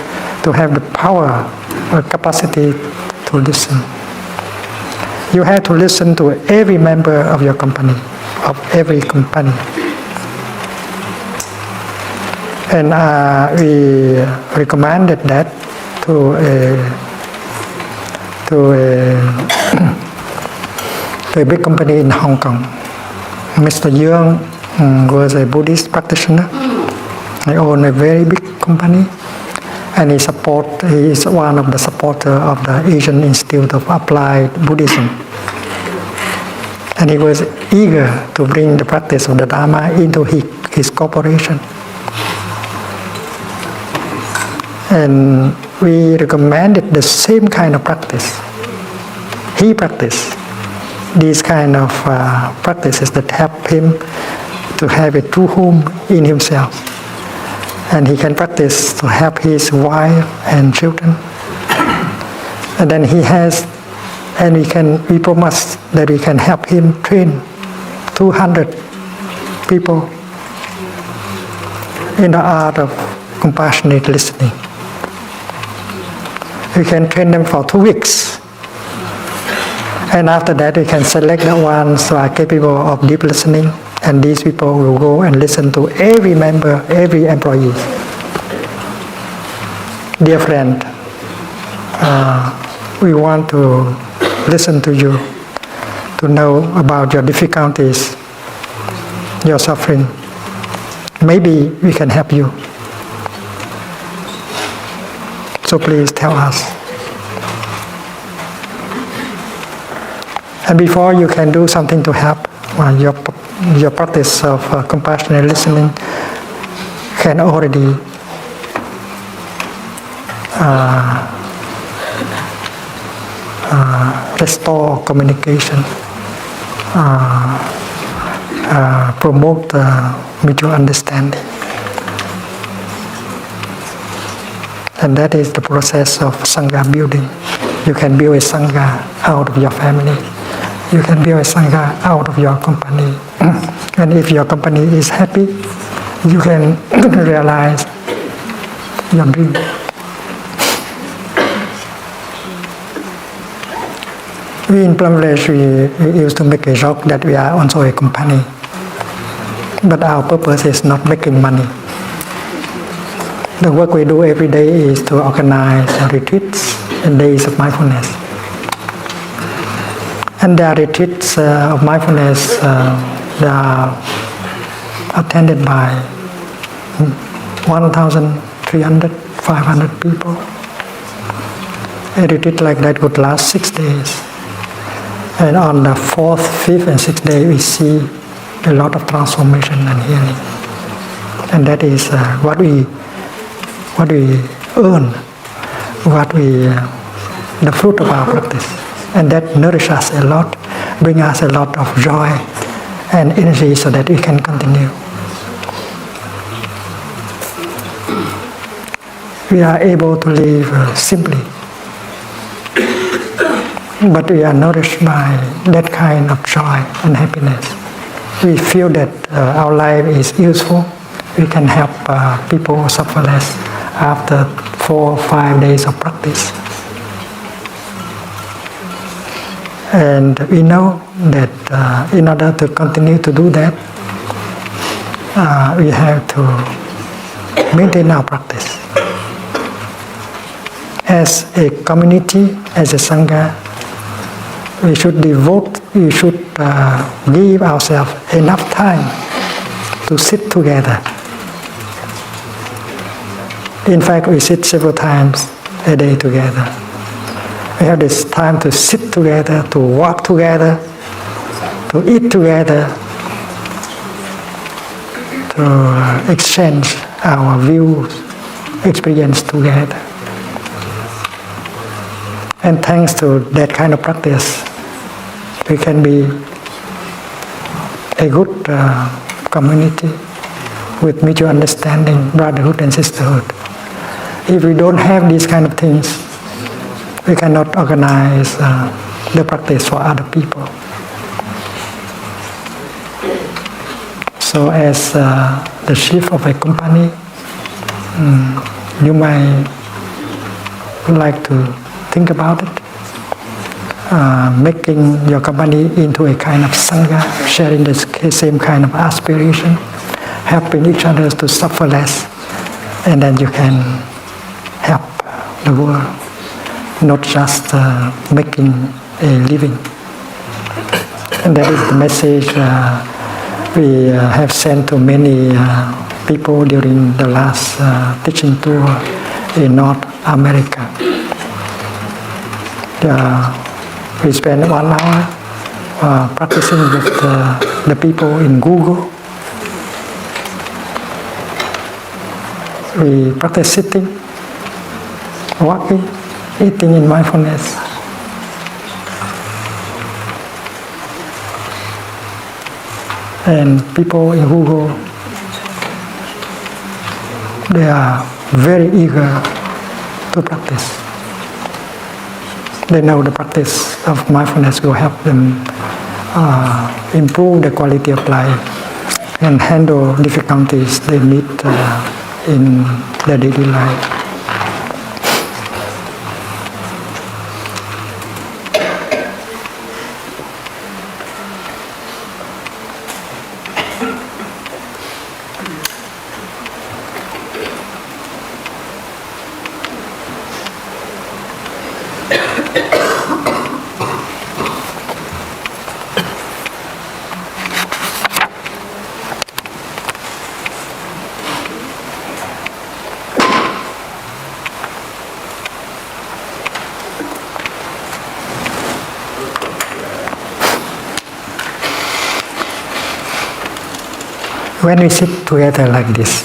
to have the power or capacity to listen. You have to listen to every member of your company, of every company. And we recommended that to a big company in Hong Kong. Mr. Yeung was a Buddhist practitioner. He owned a very big company, and he is one of the supporters of the Asian Institute of Applied Buddhism. And he was eager to bring the practice of the Dharma into his corporation. And we recommended the same kind of practice. He practiced these kind of practices that help him to have a true home in himself. And he can practice to help his wife and children. And then we promise that we can help him train 200 people in the art of compassionate listening. We can train them for 2 weeks. And after that, we can select the ones who are capable of deep listening, and these people will go and listen to every member, every employee. Dear friend, we want to listen to you, to know about your difficulties, your suffering. Maybe we can help you. So please tell us. And before you can do something to help, your practice of compassionate listening can already restore communication, promote mutual understanding. And that is the process of Sangha building. You can build a Sangha out of your family. You can build a Sangha out of your company. And if your company is happy, you can realize your dream. We in Plum Village, we used to make a joke that we are also a company. But our purpose is not making money. The work we do every day is to organize retreats and days of mindfulness. And the retreats of mindfulness, they are attended by 1,300, 500 people. A retreat like that would last 6 days. And on the 4th, 5th, and 6th day, we see a lot of transformation and healing. And that is what we earn, the fruit of our practice. And that nourishes us a lot, brings us a lot of joy and energy so that we can continue. We are able to live simply, but we are nourished by that kind of joy and happiness. We feel that our life is useful. We can help people who suffer less after 4 or 5 days of practice. And we know that in order to continue to do that, we have to maintain our practice. As a community, as a Sangha, we should give ourselves enough time to sit together. In fact, we sit several times a day together. We have this time to sit together, to walk together, to eat together, to exchange our views, experience together. And thanks to that kind of practice, we can be a good community with mutual understanding, brotherhood and sisterhood. If we don't have these kind of things, we cannot organize the practice for other people. So as the chief of a company, you might like to think about it, making your company into a kind of Sangha, sharing the same kind of aspiration, helping each other to suffer less, and then you can help the world, not just making a living. And that is the message we have sent to many people during the last teaching tour in North America. We spent 1 hour practicing with the people in Google. We practice sitting, walking, eating in mindfulness. And people in Google, they are very eager to practice. They know the practice of mindfulness will help them improve the quality of life and handle difficulties they meet in their daily life. When we sit together like this,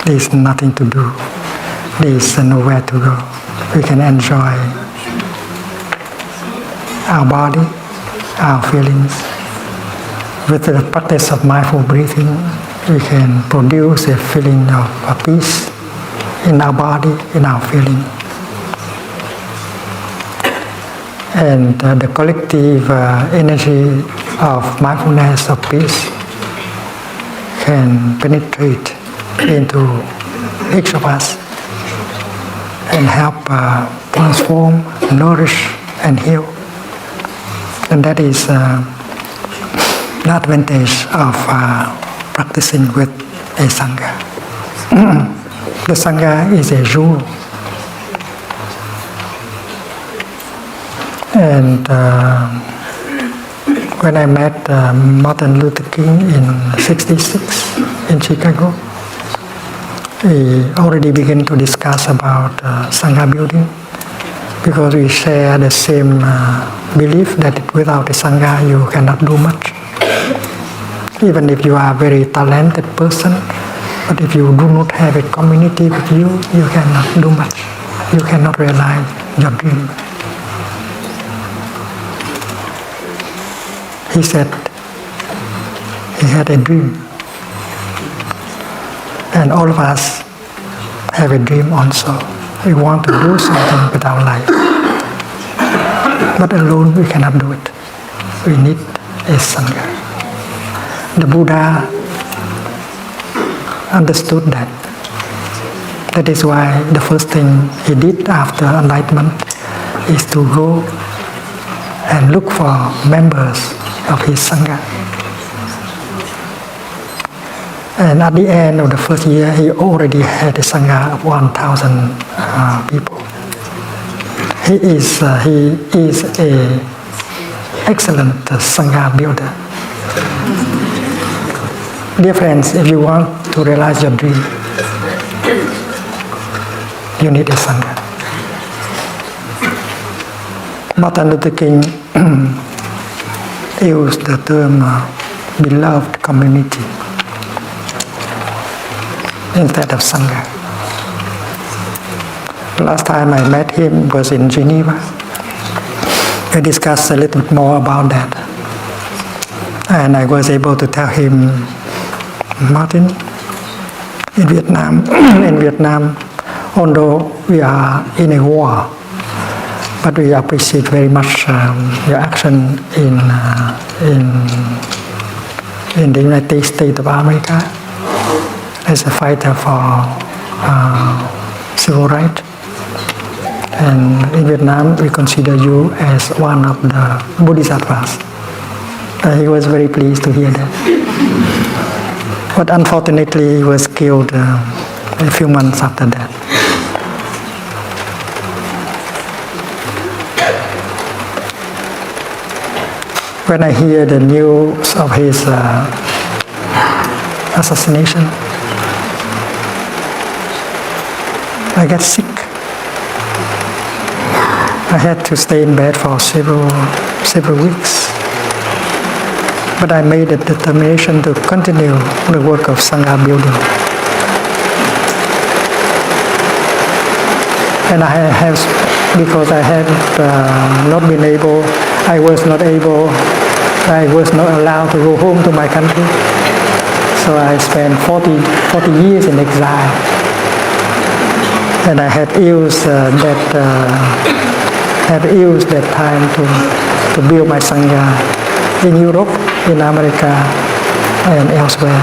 there is nothing to do. There is nowhere to go. We can enjoy our body, our feelings. With the practice of mindful breathing, we can produce a feeling of peace in our body, in our feeling. And the collective energy of mindfulness, of peace, can penetrate into each of us and help transform, nourish, and heal. And that is the advantage of practicing with a Sangha. The Sangha is a rule. And when I met Martin Luther King in '66 in Chicago, we already began to discuss about Sangha building, because we share the same belief that without a Sangha you cannot do much. Even if you are a very talented person, but if you do not have a community with you, you cannot do much. You cannot realize your dream. He said he had a dream. And all of us have a dream also. We want to do something with our life. But alone we cannot do it. We need a Sangha. The Buddha understood that. That is why the first thing he did after enlightenment is to go and look for members of his Sangha. And at the end of the first year, he already had a Sangha of 1,000 people. He is a excellent Sangha builder. Dear friends, if you want to realize your dream, you need a Sangha. Martin Luther King used the term beloved community instead of Sangha. Last time I met him was in Geneva. We discussed a little bit more about that. And I was able to tell him, Martin, in Vietnam, although we are in a war, but we appreciate very much your action in the United States of America as a fighter for civil rights. And in Vietnam, we consider you as one of the Bodhisattvas. He was very pleased to hear that. But unfortunately, he was killed a few months after that. When I hear the news of his assassination, I get sick. I had to stay in bed for several weeks. But I made a determination to continue the work of Sangha building. And because I had not been able, I was not allowed to go home to my country. So I spent 40 years in exile. And I had used that time to build my Sangha in Europe, in America, and elsewhere.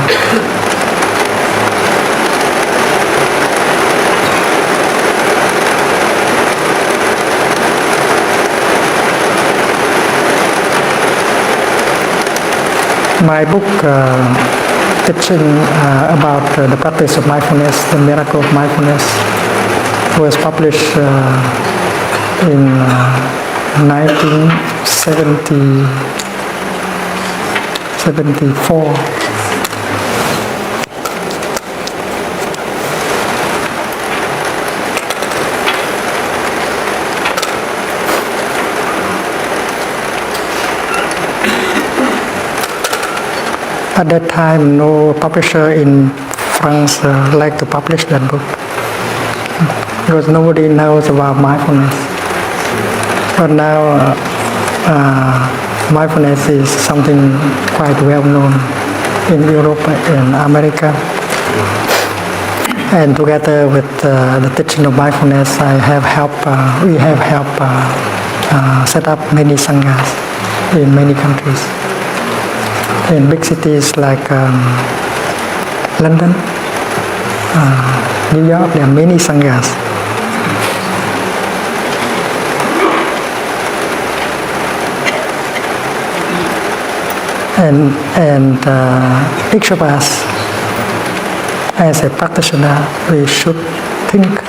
My book teaching about the practice of mindfulness, the miracle of mindfulness, was published in 1974. At that time, no publisher in France liked to publish that book, because nobody knows about mindfulness. But now, mindfulness is something quite well known in Europe, in America. And together with the teaching of mindfulness, we have helped set up many sanghas in many countries. In big cities like London, New York, there are many sanghas. And each of us, as a practitioner, we should think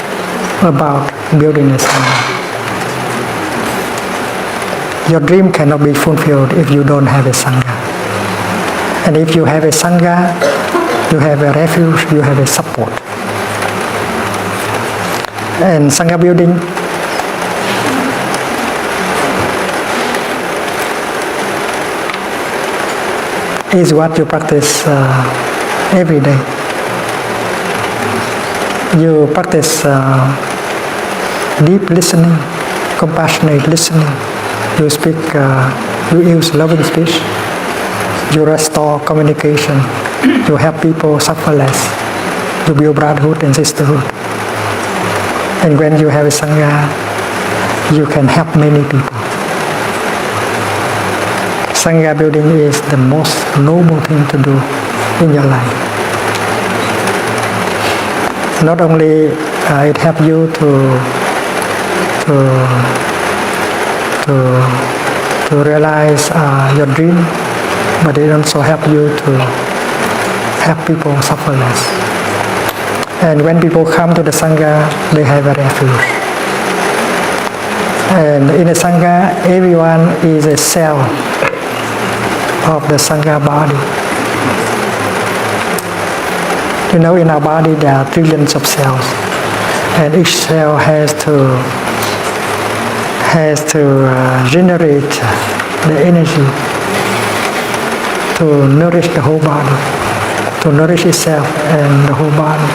about building a sangha. Your dream cannot be fulfilled if you don't have a sangha. And if you have a sangha, you have a refuge, you have a support. And sangha building is what you practice every day. You practice deep listening, compassionate listening. You speak, you use loving speech. You restore communication. You help people suffer less. You build brotherhood and sisterhood. And when you have a sangha, you can help many people. Sangha building is the most noble thing to do in your life. Not only it helps you to realize your dream, but it also helps you to help people suffer less. And when people come to the sangha, they have a refuge. And in the sangha, everyone is a cell of the sangha body. You know, in our body there are trillions of cells, and each cell has to generate the energy to nourish the whole body, to nourish itself and the whole body.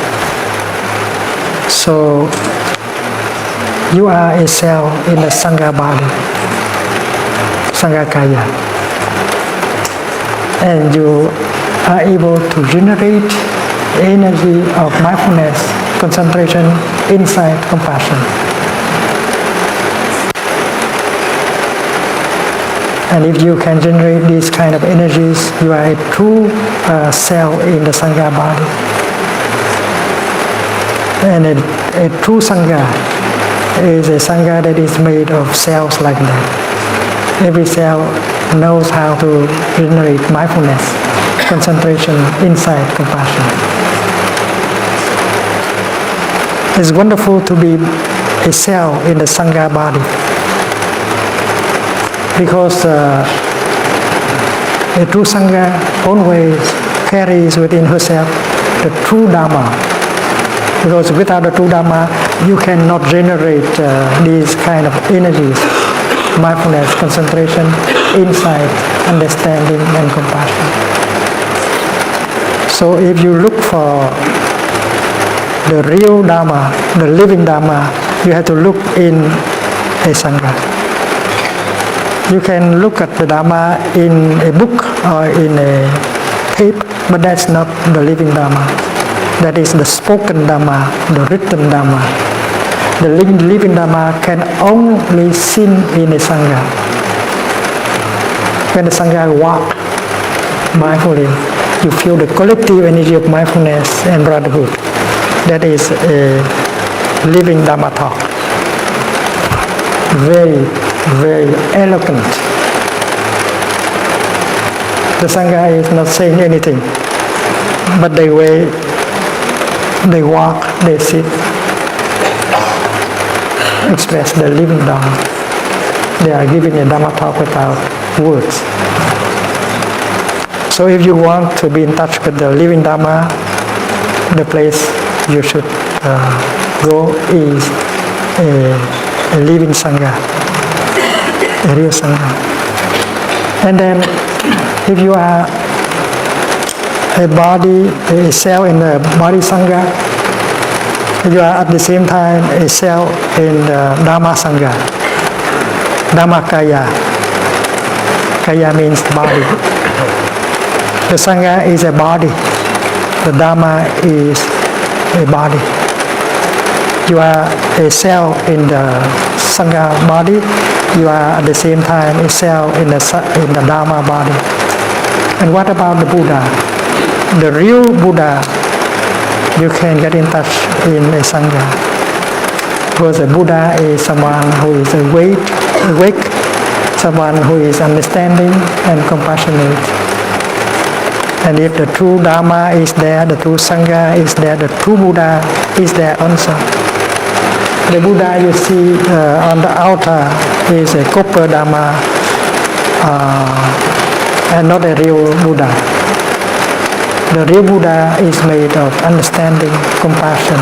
So you are a cell in the sangha body, sangha kaya, and you are able to generate energy of mindfulness, concentration, insight, compassion. And if you can generate these kind of energies, you are a true cell in the sangha body. And a true sangha is a sangha that is made of cells like that. Every cell knows how to generate mindfulness, concentration, insight, compassion. It's wonderful to be a cell in the sangha body, because a true sangha always carries within herself the true dharma. Because without the true dharma, you cannot generate these kind of energies: mindfulness, concentration, insight, understanding, and compassion. So if you look for the real dharma, the living dharma, you have to look in a sangha. You can look at the dharma in a book or in a tape, but that's not the living dharma. That is the spoken dharma, the written dharma. The living dharma can only seen in a sangha. When the sangha walk mindfully, you feel the collective energy of mindfulness and brotherhood. That is a living dharma talk. Very, very eloquent. The sangha is not saying anything, but the way they walk, they sit, express the living dharma. They are giving a dharma talk without words. So if you want to be in touch with the living dharma, the place you should go is a living sangha, a real sangha. And then if you are a cell in the body sangha, you are at the same time a cell in the dharma sangha, dharma kaya. Kaya means body. The Sangha is a body. The Dhamma is a body. You are a cell in the Sangha body. You are at the same time a cell in the Dhamma body. And what about the Buddha? The real Buddha, you can get in touch in a Sangha. Because a Buddha is someone who is awake, someone who is understanding and compassionate. And if the true Dhamma is there, the true Sangha is there, the true Buddha is there also. The Buddha you see on the altar is a copper Dhamma and not a real Buddha. The real Buddha is made of understanding, compassion,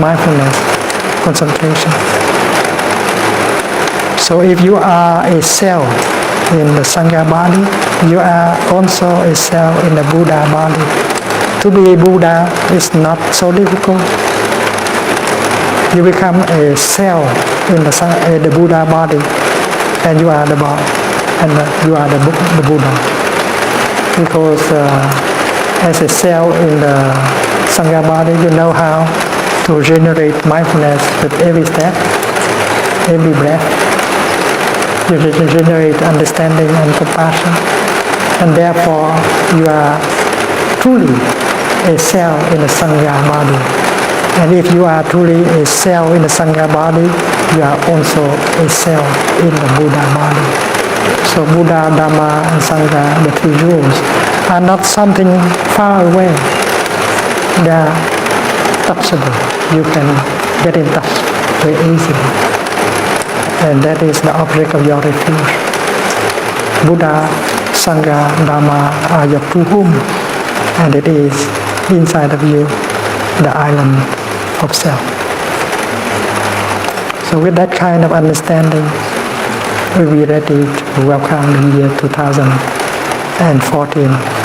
mindfulness, concentration. So if you are a cell in the Sangha body, you are also a cell in the Buddha body. To be a Buddha is not so difficult. You become a cell in the Buddha body, and you are the body, and you are the Buddha. Because as a cell in the Sangha body, you know how to generate mindfulness with every step, every breath. You generate understanding and compassion, and therefore you are truly a cell in the Sangha body. And if you are truly a cell in the Sangha body, you are also a cell in the Buddha body. So Buddha, Dhamma, and Sangha, the three jewels, are not something far away. They are touchable. You can get in touch very easily. And that is the object of your refuge. Buddha, Sangha, Dhamma are your true home, and it is inside of you, the island of self. So with that kind of understanding, we'll be ready to welcome the year 2014